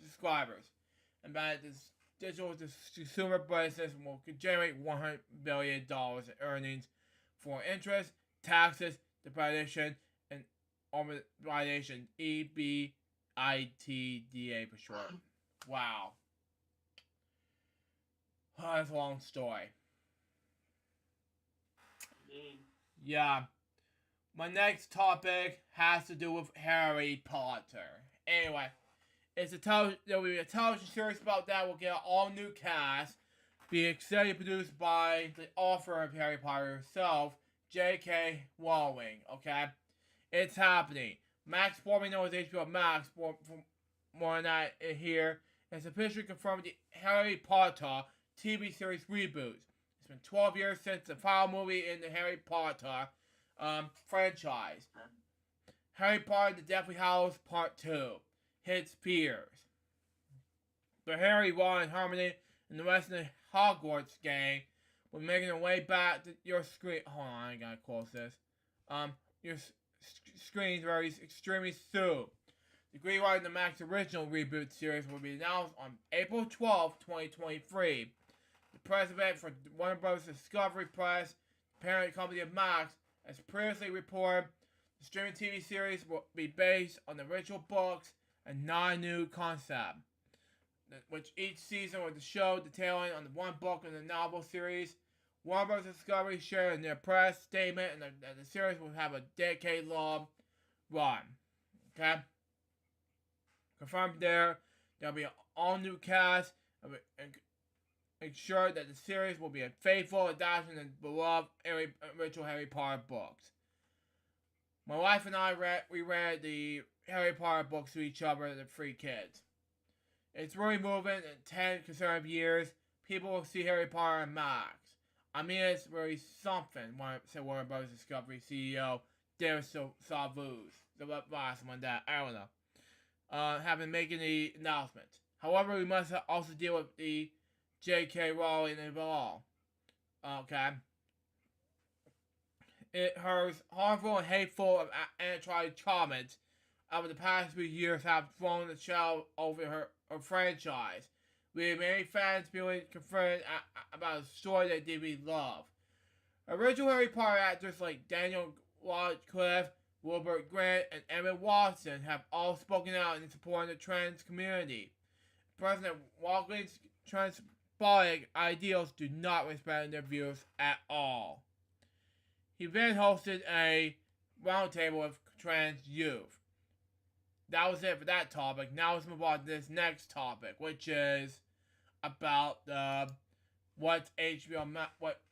subscribers, and that this digital consumer business will generate $100 billion in earnings for interest, taxes, depreciation, and amortization. EBITDA for short. Wow. Oh, that's a long story. Yeah. My next topic has to do with Harry Potter. Anyway, there will be a television series about that. We'll get an all-new cast. Be executive produced by the author of Harry Potter herself, J.K. Rowling. Okay? It's happening. Max, formerly known as HBO Max, for more on that here, has officially confirmed the Harry Potter TV series reboot. It's been 12 years since the final movie in the Harry Potter franchise. Harry Potter the Deathly Hallows Part 2 hits theaters. But Harry, Ron, and Hermione and the rest of the Hogwarts gang will be making their way back to your screen. Hold on, I gotta close this. Your screens very extremely soon. The Greenlight and the Max original reboot series will be announced on April 12, 2023. The press event for Warner Bros. Discovery Press, the parent company of Max, as previously reported, the streaming TV series will be based on the original books and not a new concept, which each season with the show detailing on the one book in the novel series. Warner Bros. Discovery shared in their press statement that the series will have a decade-long run. Okay? Confirmed there'll be an all-new cast and ensure that the series will be a faithful adaptation of the beloved original Harry Potter books. My wife and I reread the Harry Potter books to each other and the 3 kids. It's really moving in 10 consecutive years. People will see Harry Potter and Max. I mean, it's really something, said Warner Bros. Discovery CEO David Salvuz. The last one that, I don't know. Have been making the announcement. However, we must also deal with the J.K. Rowling of it all. Okay? Her harmful and hateful anti comments over the past few years have thrown the shadow over her franchise, with many fans feeling confronted about a story they deeply love. Original Harry Potter actors like Daniel Radcliffe, Wilbur Grant, and Emma Watson have all spoken out in support of the trans community. President Walgreens' transphobic ideals do not respect their views at all. He then hosted a roundtable with trans youth. That was it for that topic. Now let's move on to this next topic, which is about what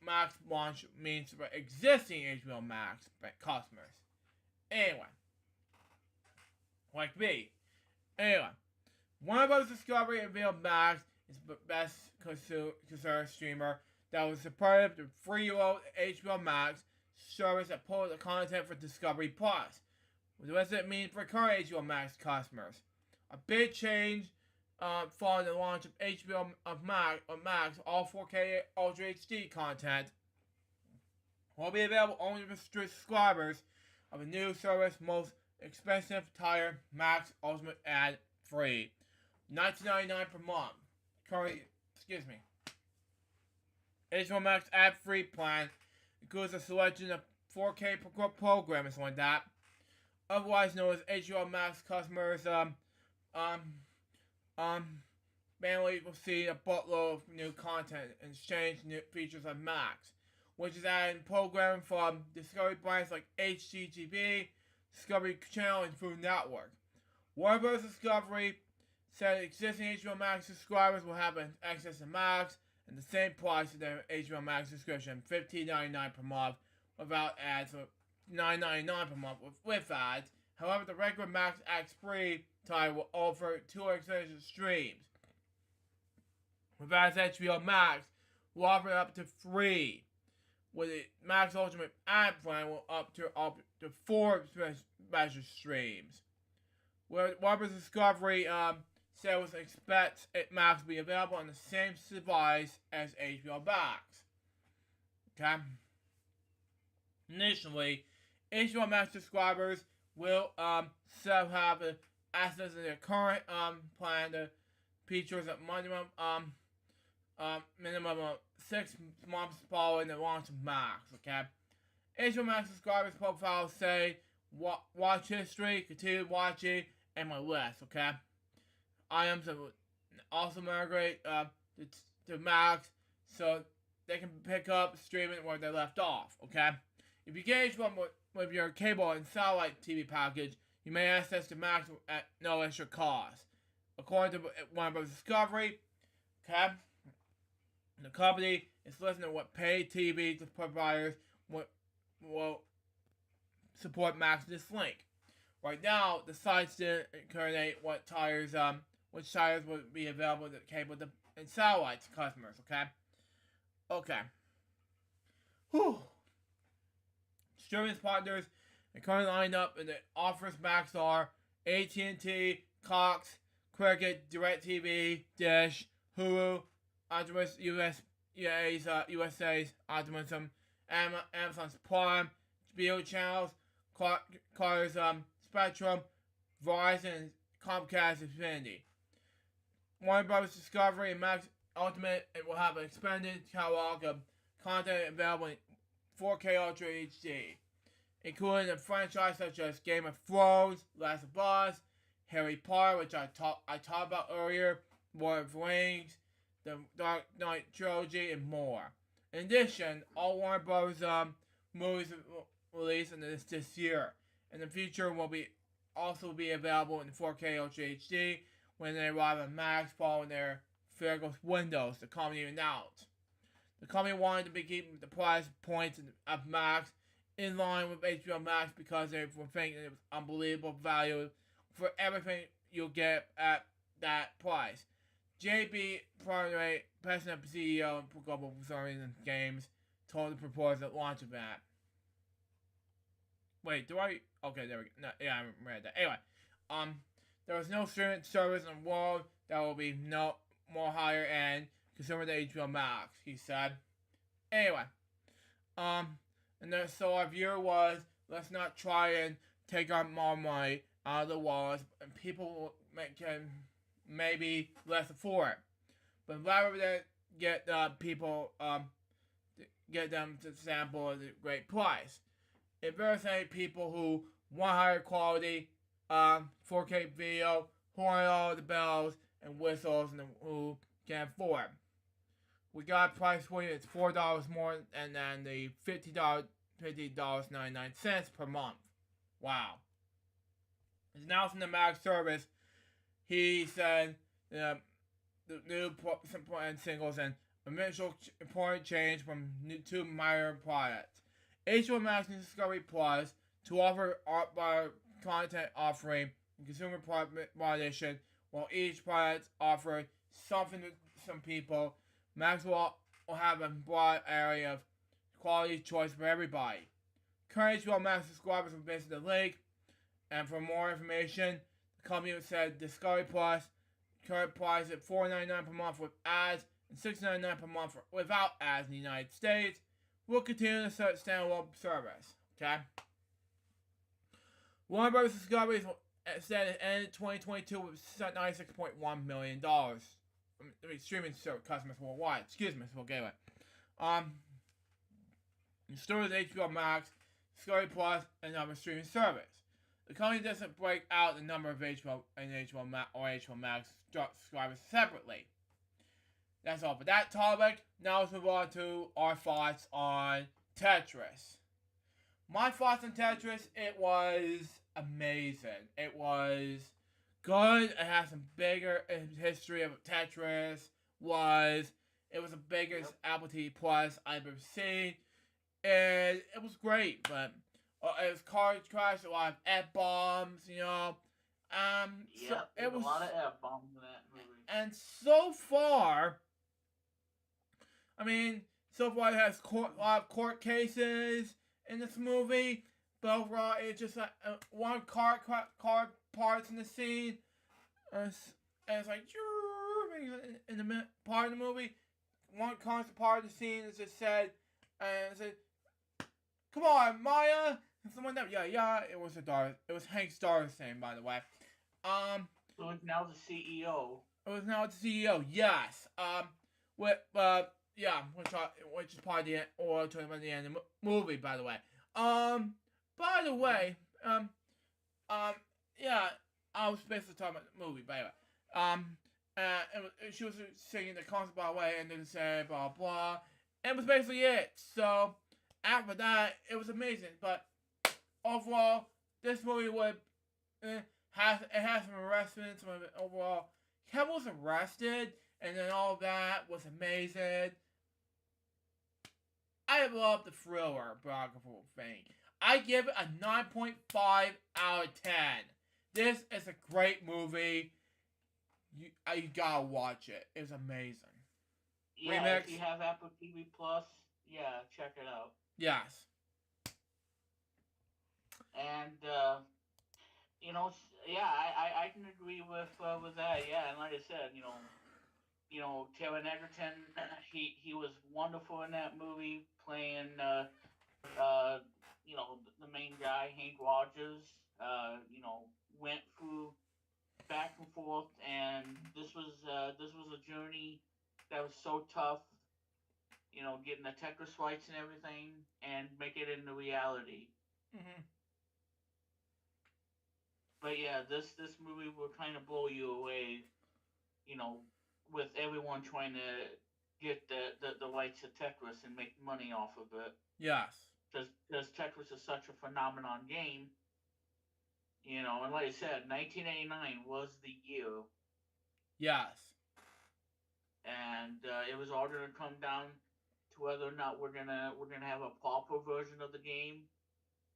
Max launch means for existing HBO Max customers. Anyway, like me. Anyway, Warner Bros. Discovery revealed Max is the best consumer streamer that was supported to 3-year-old HBO Max service that pulls the content for Discovery Plus. What does it mean for current HBO Max customers? A big change following the launch of HBO Max, all 4K Ultra HD content will be available only for subscribers of the new service most expensive tier, Max Ultimate ad free, $19.99 per month. HBO Max ad free plan includes a selection of 4K programming like that. Otherwise known as HBO Max customers, mainly will see a buttload of new content and exchange new features of Max, which is adding programming from Discovery brands like HGTV, Discovery Channel, and Food Network. Warner Bros. Discovery said existing HBO Max subscribers will have access to Max and the same price as their HBO Max subscription, $15.99 per month without ads, or $9.99 per month with ads. However, the regular Max ad-free title will offer 2 extension streams. Whereas HBO Max will offer up to 3. With the Max Ultimate ad plan will up to 4 special streams. Where Warner Discovery said was expects Max to be available on the same device as HBO Max. Okay. Initially, HBO Max subscribers will still have access to their current plan. The features a minimum of 6 months following the launch of Max. Okay, HBO Max subscribers profiles say watch history, continued watching, and my list. Okay, items that would also migrate to Max, so they can pick up streaming where they left off. Okay, if you engage with your cable and satellite TV package, you may access to Max at no extra cost. According to Warner Bros. Discovery, okay, the company is listening to what paid TV providers will support Max this link. Right now, the sites didn't coordinate which tires would be available to cable and satellite customers. Okay. Whew. Streaming partners are currently lined up in the offers Max are AT&T, Cox, Cricket, DirecTV, Dish, Hulu, Optimus USA's Optimism, Amazon's Prime, HBO channels, Carter's Spectrum, Verizon, and Comcast Xfinity. Warner Bros. Discovery and Max Ultimate will have an expanded catalog of content available in 4K Ultra HD, including a franchise such as Game of Thrones, Last of Us, Harry Potter, which I talked about earlier, Lord of the Rings, the Dark Knight trilogy, and more. In addition, all Warner Bros. Movies released in this year. In the future will also be available in 4K Ultra HD when they arrive at Max following their fiscal windows, the company announced. The company wanted to be keeping the price points of Max in line with HBO Max because they were thinking it was unbelievable value for everything you'll get at that price. JB Farnray, President and CEO of Global Stories and Games, told the proposed at launch event. Wait, okay, there we go. No, yeah, I read that. Anyway, there was no streaming service in the world that will be no more higher end consumer than HBO Max, he said. Anyway, and then, so our view was, let's not try and take our more money out of the wallets, and people can maybe less afford it. But rather than get people, get them to sample at a great price. It versus people who want higher quality 4K video, who want all the bells and whistles, and who can afford. We got a price for you. It's $4 more and then the $50.99 per month. Wow. He's announcing the Max service. He said the new singles and initial important change from two minor products. HBO Max and Discovery Plus to offer art by content offering and consumer product edition, while each product offers something to some people. Max will have a broad area of quality choice for everybody. Current HBO Max subscribers will visit the link, and for more information, the company said Discovery Plus current price at $4.99 per month with ads and $6.99 per month without ads in the United States. We'll continue to start standalone service. Okay. Warner Bros. Discovery said it ended 2022 with $96.1 million. Streaming customers worldwide. Excuse me. Okay. Stores HBO Max, Discovery Plus, and other streaming service. The company doesn't break out the number of HBO Max subscribers separately. That's all for that topic. Now let's move on to our thoughts on Tetris. My thoughts on Tetris, it was amazing. It was good. It has some bigger history of Tetris. It was the biggest Apple TV Plus I've ever seen. And it was great, but it was car crash, a lot of F-bombs, you know. So it was a lot of F-bombs in that movie. And so far, it has a lot of court cases in this movie, but overall, it's just like one car parts in the scene, and it's like, in the part of the movie, one constant part of the scene is just said, and it said, "Come on, Maya, Someone that it was Hank Starr's name, by the way. So it's now the CEO. It was now the CEO. Yes. With which is part of the or talking about the end of the movie, by the way. By the way, yeah, I was basically talking about the movie, by the way. She was singing the concert, by the way, and then say blah blah. And it was basically it. So after that, it was amazing. But overall, this movie has some arrests. Overall, Kevin was arrested, and then all that was amazing. I love the thriller biographical thing. I give it a 9.5 out of 10. This is a great movie. You gotta watch it. It's amazing. Yeah, Remix? if you have Apple TV Plus, yeah, check it out. Yes. And I can agree with that. Yeah, and like I said, Taron Egerton, he was wonderful in that movie, playing the main guy, Hank Rogers. Went through back and forth, and this was a journey that was so tough. Getting the Tetris rights and everything, and make it into reality. Mm-hmm. But yeah, this movie will kind of blow you away. With everyone trying to get the rights to Tetris and make money off of it. Yes. Because Tetris is such a phenomenon game. And like I said, 1989 was the year. Yes. And it was all going to come down to whether or not we're gonna have a proper version of the game,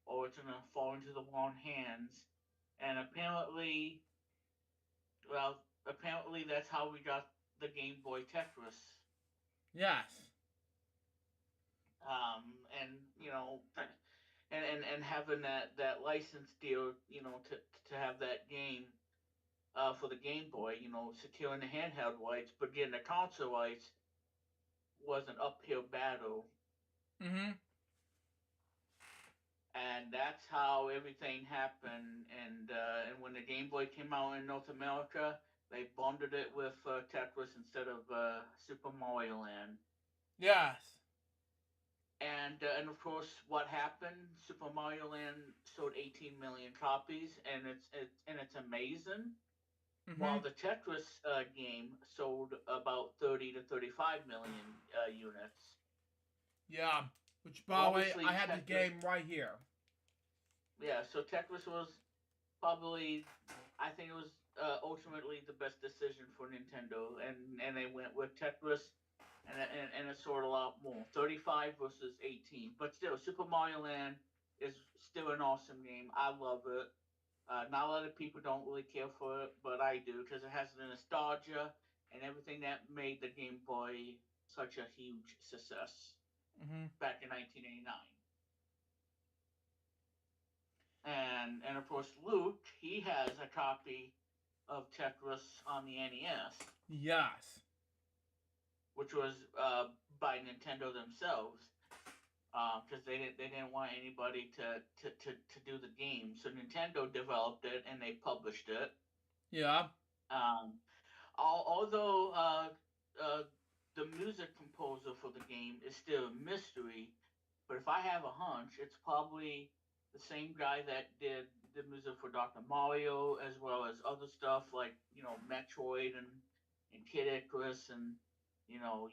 or it's gonna fall into the wrong hands. And apparently that's how we got the Game Boy Tetris. Yes. And and having that license deal, to have that game for the Game Boy, securing the handheld rights, but getting the console rights was an uphill battle. Mm-hmm. And that's how everything happened. And when the Game Boy came out in North America, they bundled it with Tetris instead of Super Mario Land. Yes. And of course, what happened? Super Mario Land sold 18 million copies, and it's amazing. Mm-hmm. While the Tetris game sold about 30 to 35 million units. Yeah. Which, by the way, I have the game right here. Yeah, so Tetris was probably, I think it was ultimately the best decision for Nintendo, and they went with Tetris, and it sold a lot more, 35 versus 18. But still, Super Mario Land is still an awesome game. I love it. Not a lot of people don't really care for it, but I do, because it has the nostalgia and everything that made the Game Boy such a huge success back in 1989. And of course, Luke, he has a copy of Tetris on the NES. Yes. Which was by Nintendo themselves, because they didn't want anybody to do the game. So Nintendo developed it and they published it. Yeah. Although the music composer for the game is still a mystery, but if I have a hunch, it's probably the same guy that did the music for Dr. Mario, as well as other stuff like Metroid and Kid Icarus, and you know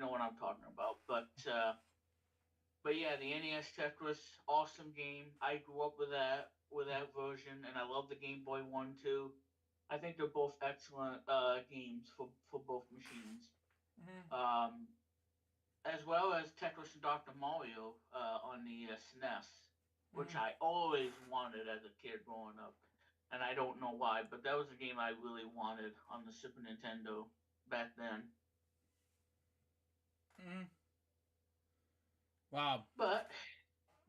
what I'm talking about. But yeah, the NES Tetris, awesome game. I grew up with that version, and I love the Game Boy one too. I think they're both excellent games for both machines. As well as Tetris and Dr. Mario on the SNES, which I always wanted as a kid growing up. And I don't know why, but that was a game I really wanted on the Super Nintendo back then. Wow. But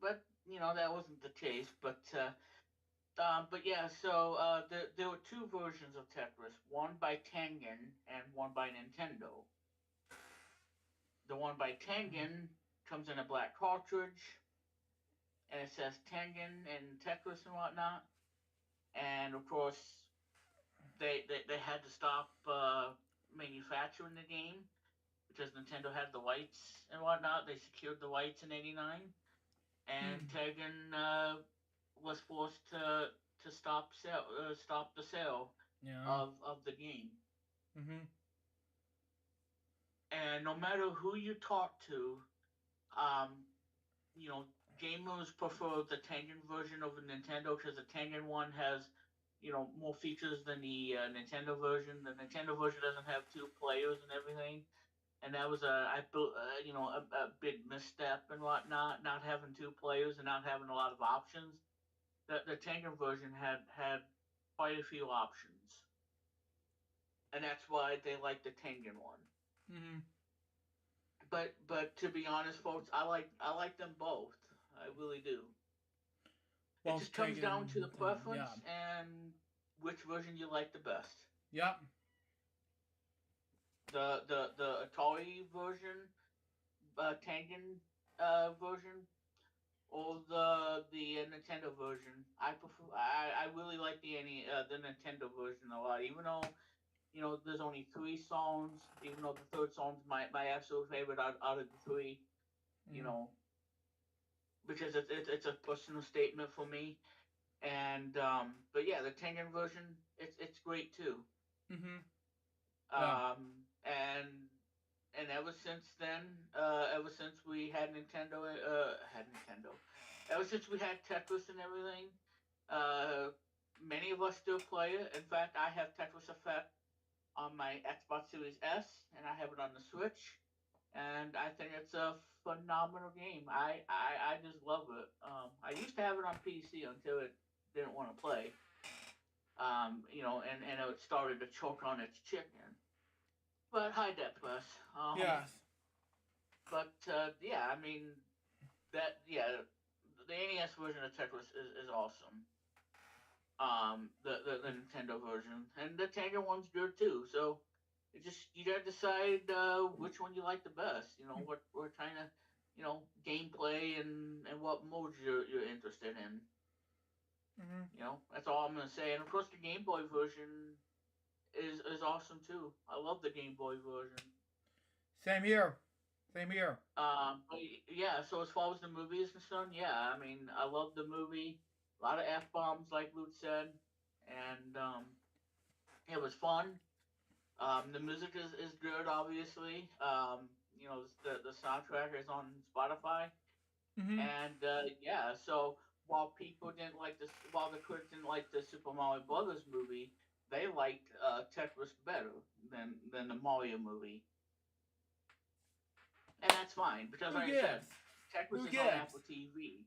that wasn't the case. But yeah, so there were two versions of Tetris, one by Tengen and one by Nintendo. The one by Tengen comes in a black cartridge, and it says Tengen and Tetris and whatnot. And of course, they had to stop manufacturing the game because Nintendo had the rights and whatnot. They secured the rights in '89, and Tengen was forced to stop the sale Yeah. of the game. Mhm. And no matter who you talk to, um, you know, gamers prefer the Tengen version of the Nintendo because the Tengen one has, more features than the Nintendo version. The Nintendo version doesn't have two players and everything, and that was a big misstep and whatnot, not having two players and not having a lot of options. The Tengen version had quite a few options, and that's why they like the Tengen one. Mhm. But to be honest, folks, I like them both. I really do. It Both just comes down to the taken. Yeah. preference and which version you like the best. Yep. The Atari version, Tengen version, or the Nintendo version. I prefer. I really like the Nintendo version a lot. Even though there's only three songs. Even though the third song's my absolute favorite out of the three. You Mhm. know, because it's a personal statement for me. And but yeah, the Tengen version it's great too. Mhm. Yeah. And ever since then, ever since we had Nintendo, ever since we had Tetris and everything, uh, many of us still play it. In fact, I have Tetris Effect on my Xbox Series S, and I have it on the Switch, and I think it's a phenomenal game. I just love it. I used to have it on PC until it didn't want to play. And it started to choke on its chicken. But hi, Deathpress. Yes. But yeah, I mean the NES version of Tetris is awesome. The Nintendo version and the Tengen one's good too. So you gotta decide which one you like the best. What kind of gameplay and what modes you're interested in. Mhm. That's all I'm gonna say. And of course, the Game Boy version is awesome too. I love the Game Boy version. Same here. Same here. But yeah. So as far as the movie is concerned, yeah, I mean, I love the movie. A lot of f bombs, like Luke said, and it was fun. The music is good, obviously. The soundtrack is on Spotify, Mhm. and yeah. So while the critics didn't like the Super Mario Brothers movie, they liked Tetris better than the Mario movie, and that's fine because, Who like I said, gives? Tetris Who is on gives? Apple TV.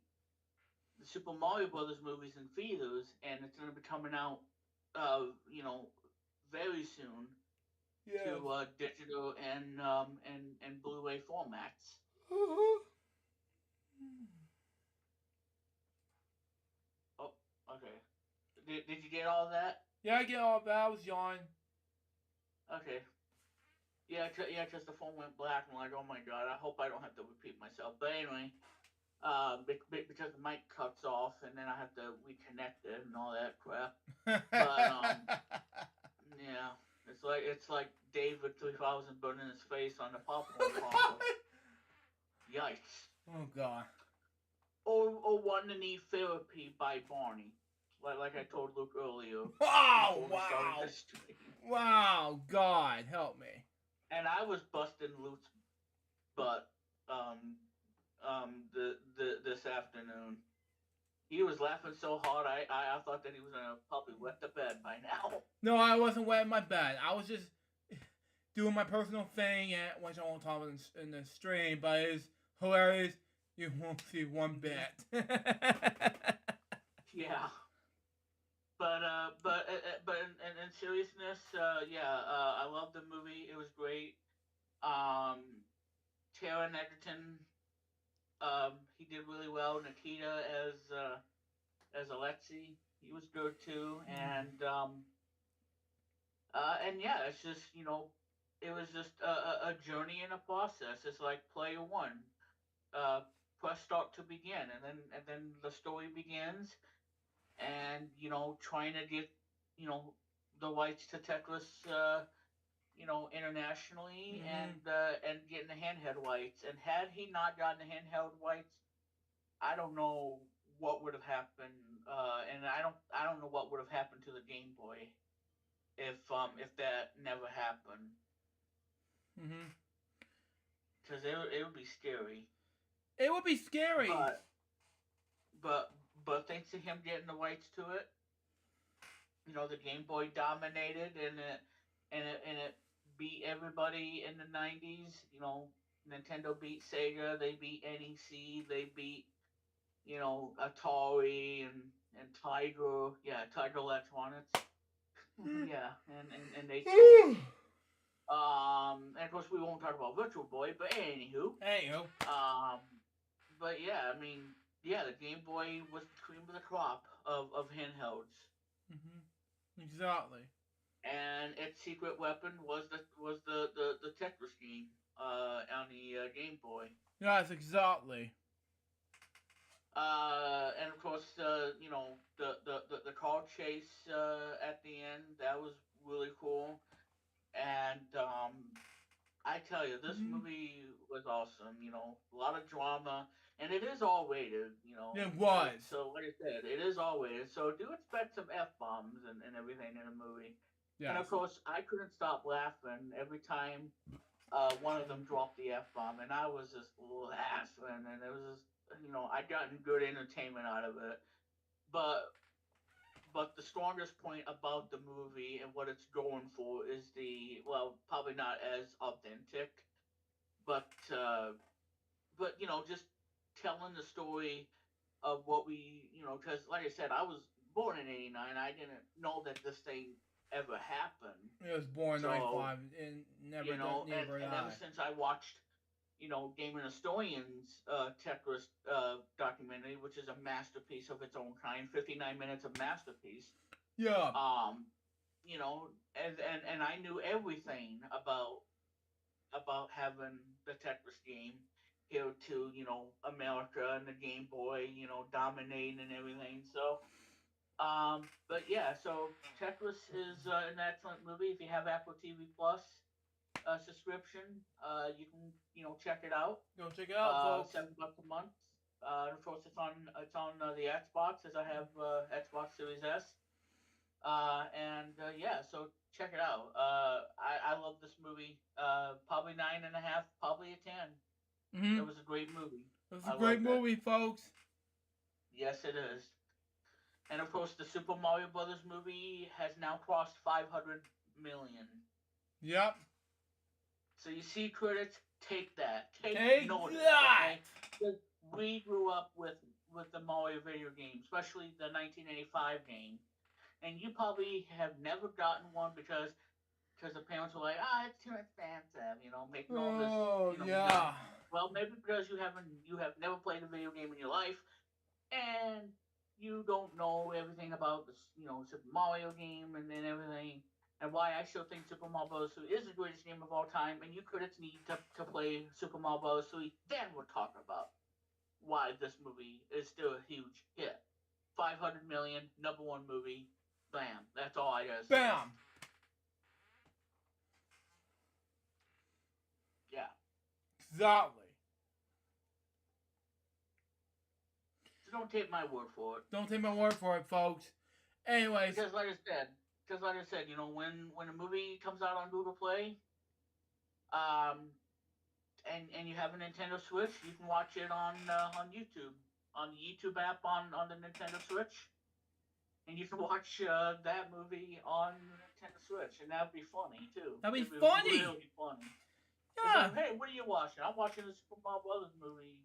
The Super Mario Brothers movie's in theaters, and it's going to be coming out, uh, you know, very soon Yes. to digital and Blu-ray formats. Oh, okay. Did you get all that? Yeah, I get all that. I was yawn. Okay. Yeah, yeah. Because the phone went black. I'm like, oh my god. I hope I don't have to repeat myself. But anyway, because the mic cuts off, and then I have to reconnect it and all that crap. But yeah. It's like David 3000 burning his face on the popcorn popper. Yikes. Oh god. Or wanting to need therapy by Barney. Like I told Luke earlier Wow! before we started Wow! this stream. Wow! God, help me. And I was busting Luke's butt this afternoon. He was laughing so hard I thought that he was gonna probably wet the bed by now. No, I wasn't wetting my bed. I was just doing my personal thing, and which I won't talk about in the stream, but it's hilarious. You won't see one bit. Yeah. But in seriousness, yeah, I love the movie. It was great. Um, Taron Egerton, he did really well. Nikita as Alexei, he was good too. And yeah, it's just it was just a journey and a process. It's like player one. press start to begin, and then the story begins, and trying to get you know the rights to Tetris, internationally, Mm-hmm. and getting the handheld rights. And had he not gotten the handheld rights, I don't know what would have happened, and I don't know what would have happened to the Game Boy if that never happened, Mm-hmm. because it would be scary. It would be scary. But but but thanks to him getting the rights to it, the Game Boy dominated, and it beat everybody in the '90s. Nintendo beat Sega, they beat NEC, they beat Atari and Tiger, yeah, Tiger Electronics, yeah, and they and of course we won't talk about Virtual Boy, but anywho, Anywho. um, but yeah, I mean, yeah, the Game Boy was the cream of the crop of handhelds, Mm-hmm. Exactly. and its secret weapon was the Tetris game on the Game Boy. Yes, exactly. And of course, the car chase at the end, that was really cool. And I tell you, this Mm-hmm. movie was awesome. A lot of drama, and it is all rated. It was. So like I said, it is all rated. So do expect some f bombs and everything in the movie. And Yes. of course, I couldn't stop laughing every time one of them dropped the f bomb, and I was just laughing, and it was just I gotten good entertainment out of it. But the strongest point about the movie and what it's going for is probably not as authentic, but just telling the story of what because like I said, I was born in '89. I didn't know that this thing ever happened. It was born So '95 and and, never and ever died. since I watched Game and Historian's Tetris documentary, which is a masterpiece of its own kind, 59 minutes of masterpiece. Yeah. Um, and I knew everything about having the Tetris game here to America and the Game Boy, dominating and everything. So, but yeah, so Tetris is an excellent movie. If you have Apple TV Plus subscription, you can check it out. Go check it out, folks. $7 a month. Of course, it's on the Xbox, as I have Xbox Series S. And yeah, so check it out. I love this movie. Probably 9.5, probably a 10. Mm-hmm. It was a great movie. It's a great loved it. movie, folks. Yes, it is. And of course, the Super Mario Brothers movie has now crossed 500 million. Yep. So you see, critics, take that. Take notice. that. Okay? We grew up with the Mario video game, especially the 1985 game, and you probably have never gotten one because the parents were like, it's too expensive, making all this. Oh yeah. Well, maybe because you have never played a video game in your life, and you don't know everything about this, Super Mario game and everything, and why I still think Super Mario Bros. 3 is the greatest game of all time, and you critics need to play Super Mario Bros. 3. Then we'll talk about why this movie is still a huge hit. 500 million, number one movie. Bam. That's all I gotta say. Bam. Yeah. Exactly. So don't take my word for it. Don't take my word for it, folks. Anyways. Because like I said, when a movie comes out on Google Play, and you have a Nintendo Switch, you can watch it on YouTube, on the YouTube app on the Nintendo Switch, and you can watch that movie on the Nintendo Switch, and that'd be funny too. That'd be It'd funny. Really be funny. Yeah. Like, hey, what are you watching? I'm watching the Super Mario Brothers movie.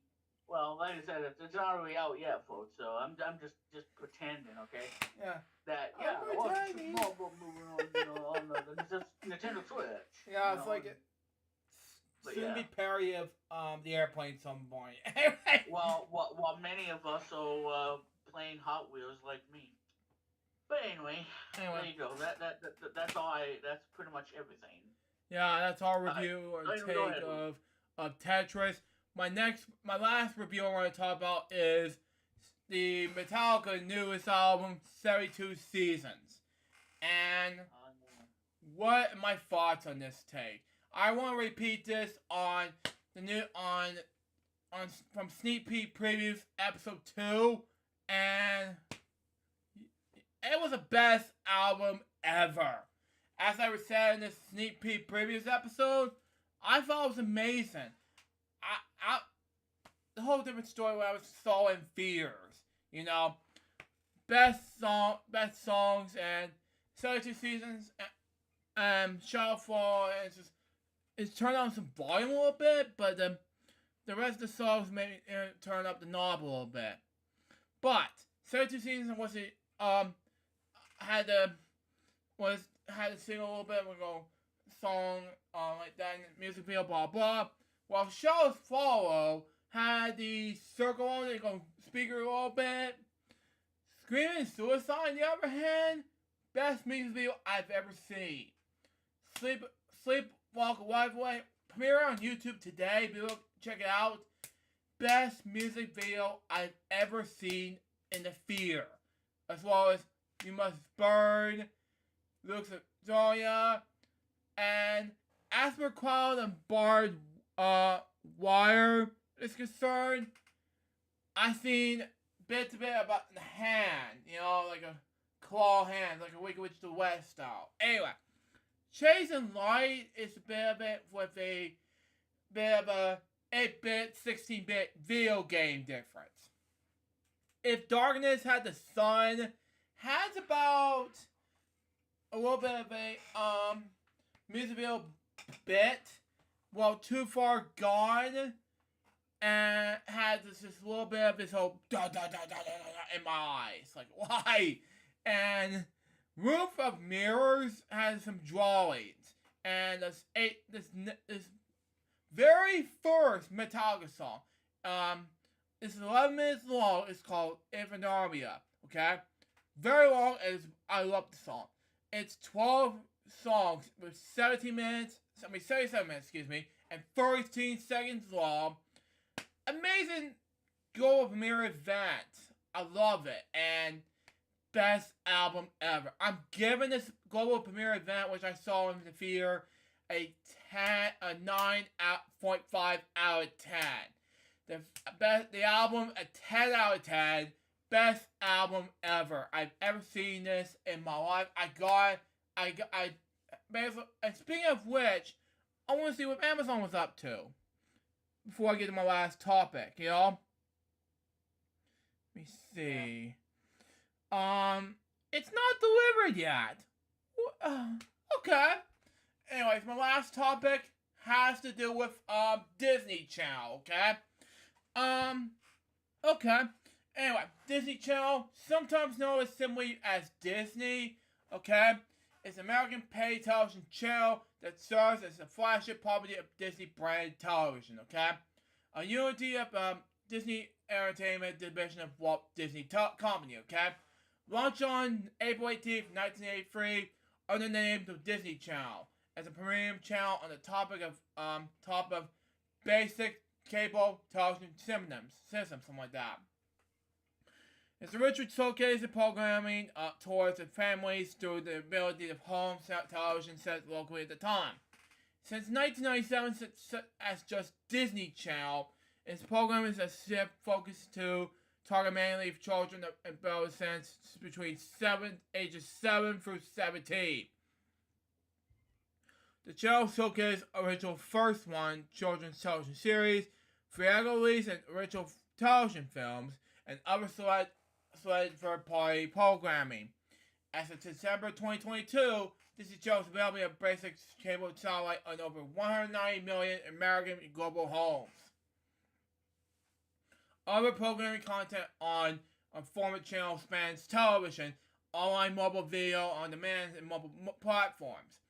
Well, like I said, it's not really out yet, folks. So I'm just pretending, okay? Yeah. That I watch the Super Mario Brothers movie on the Nintendo Switch. Yeah, it's like it. Soon be parody of the airplane at some point. While many of us are playing Hot Wheels like me. But anyway, there you go. That's all. That's pretty much everything. Yeah, that's our review or take of Tetris. my last review I want to talk about is the Metallica newest album, 72 Seasons. And what are my thoughts on this take? I want to repeat this on the new from Sneak Peek Previews episode 2, and it was the best album ever. As I was saying in this Sneak Peek Previews episode, I thought it was amazing. The whole different story when I saw in theaters, you know, best songs, and 72 Seasons, and Shadowfall, and it's turned on some volume a little bit, but the rest of the songs made me turn up the knob a little bit. But 72 Seasons had to sing a little bit, we go song like that, music video, blah blah. While Shows Follow had the circle on it, go speaker a little bit. Screaming Suicide, on the other hand, best music video I've ever seen. Sleepwalk Away, premiere on YouTube today. Check it out. Best music video I've ever seen in the theater, as well as You Must Burn, Looks at Zoya, and as for Cloud and Barbed Wire is concerned, I seen bit to bit about the hand, you know, like a claw hand, like a Wicked Witch of the West style. Anyway, Chasing Light is a bit of it with a bit of a 8-bit, 16-bit video game difference. If Darkness Had the Sun has about a little bit of a music video bit, while Too Far Gone and has this little bit of this whole da da da da da da in my eyes, like why? And Roof of Mirrors has some drawings, and this very first Metallica song, it's 11 minutes long. It's called Infinarmia. Okay, very long. I love the song. It's 12 songs with 77 minutes, excuse me, and 13 seconds long. Amazing global premiere event. I love it. And best album ever. I'm giving this global premiere event, which I saw in the theater, a 9.5 out of 10. The album, a 10 out of 10. Best album ever. I've ever seen this in my life. And speaking of which, I want to see what Amazon was up to before I get to my last topic, you know? Let me see. It's not delivered yet. Okay. Anyways, my last topic has to do with, Disney Channel, okay? Okay. Anyway, Disney Channel, sometimes known as simply as Disney, okay? It's an American paid television channel that serves as a flagship property of Disney branded television, okay? A unity of Disney Entertainment division of Walt Disney Company, okay? Launched on April 18th, 1983, under the name of Disney Channel, as a premium channel on the topic of basic cable television systems, something like that. It's a rich showcase of programming towards the families through the ability of home television sets locally at the time. Since 1997, as just Disney Channel, its programming has shift focus to target mainly children of adolescents between ages 7 through 17. The channel showcased original first one children's television series, theatrical release and original television films, and other select third-party programming. As of December 2022, Disney Channel is available on basic cable satellite on over 190 million American and global homes. Other programming content on former channel spans television, online mobile video on demand, and mobile platforms.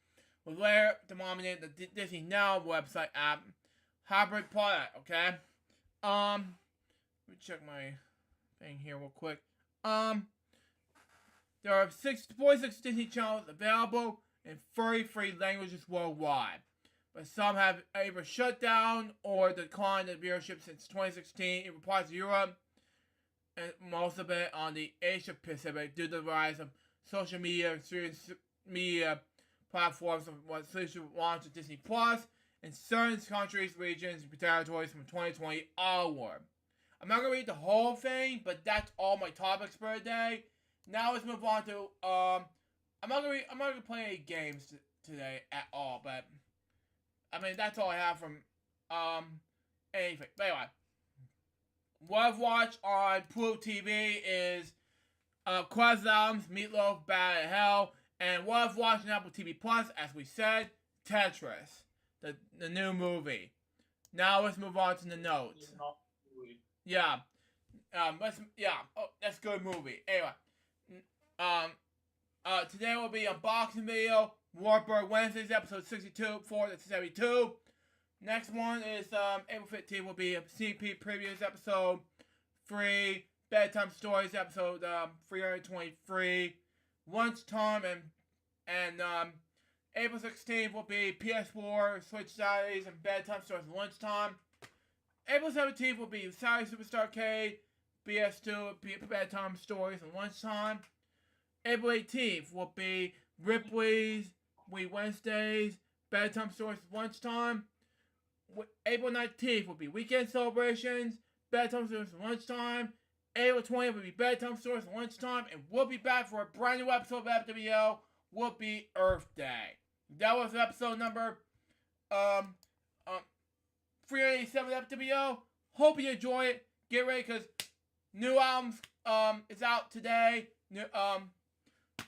With later denominated the Disney Now website app hybrid product, okay? Let me check my thing here real quick. There are 46 Disney channels available in 33 languages worldwide. but some have either shut down or declined the viewership since 2016 in parts of Europe, and most of it on the Asia Pacific due to the rise of social media and serious media platforms of what social launched with Disney Plus in certain countries, regions, and territories from 2020 onward. I'm not gonna read the whole thing, but that's all my topics for today. Now let's move on to I'm not gonna play any games today at all, but I mean that's all I have from anything. But anyway, what I've watched on Pluto TV is Quest Albums, Meatloaf, Bad at Hell, and what I've watched on Apple TV Plus, as we said, Tetris, the new movie. Now let's move on to the notes. Yeah. That's a good movie. Anyway. Today will be unboxing video. Warbird Wednesdays, episode 62, 4-72. Next one is, April 15th will be a CP previous episode 3. Bedtime Stories, episode, 323. Lunchtime, and April 16th will be PS4, Switch Saturdays, and Bedtime Stories lunchtime. April 17th will be Saturday Superstar Arcade, BS2, Bedtime Stories, and lunchtime. April 18th will be Ripley's, Wednesdays, Bedtime Stories, lunchtime. April 19th will be Weekend Celebrations, Bedtime Stories, lunchtime. April 20th will be Bedtime Stories, lunchtime. And we'll be back for a brand new episode of FWO, will be Earth Day. That was episode number 387 FWO. Hope you enjoy it. Get ready, because new albums is out today. New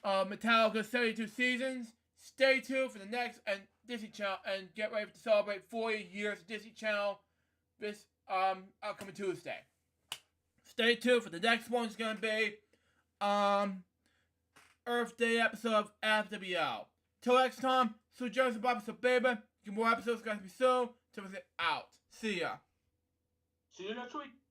Metallica 72 Seasons. Stay tuned for the next and Disney Channel, and get ready to celebrate 40 years of Disney Channel this upcoming Tuesday. Stay tuned for the next one. Is gonna be Earth Day episode of FWO. Till next time, so Joseph Bob, so baby, get more episodes gonna be soon. Till it's out. See ya. See you next week.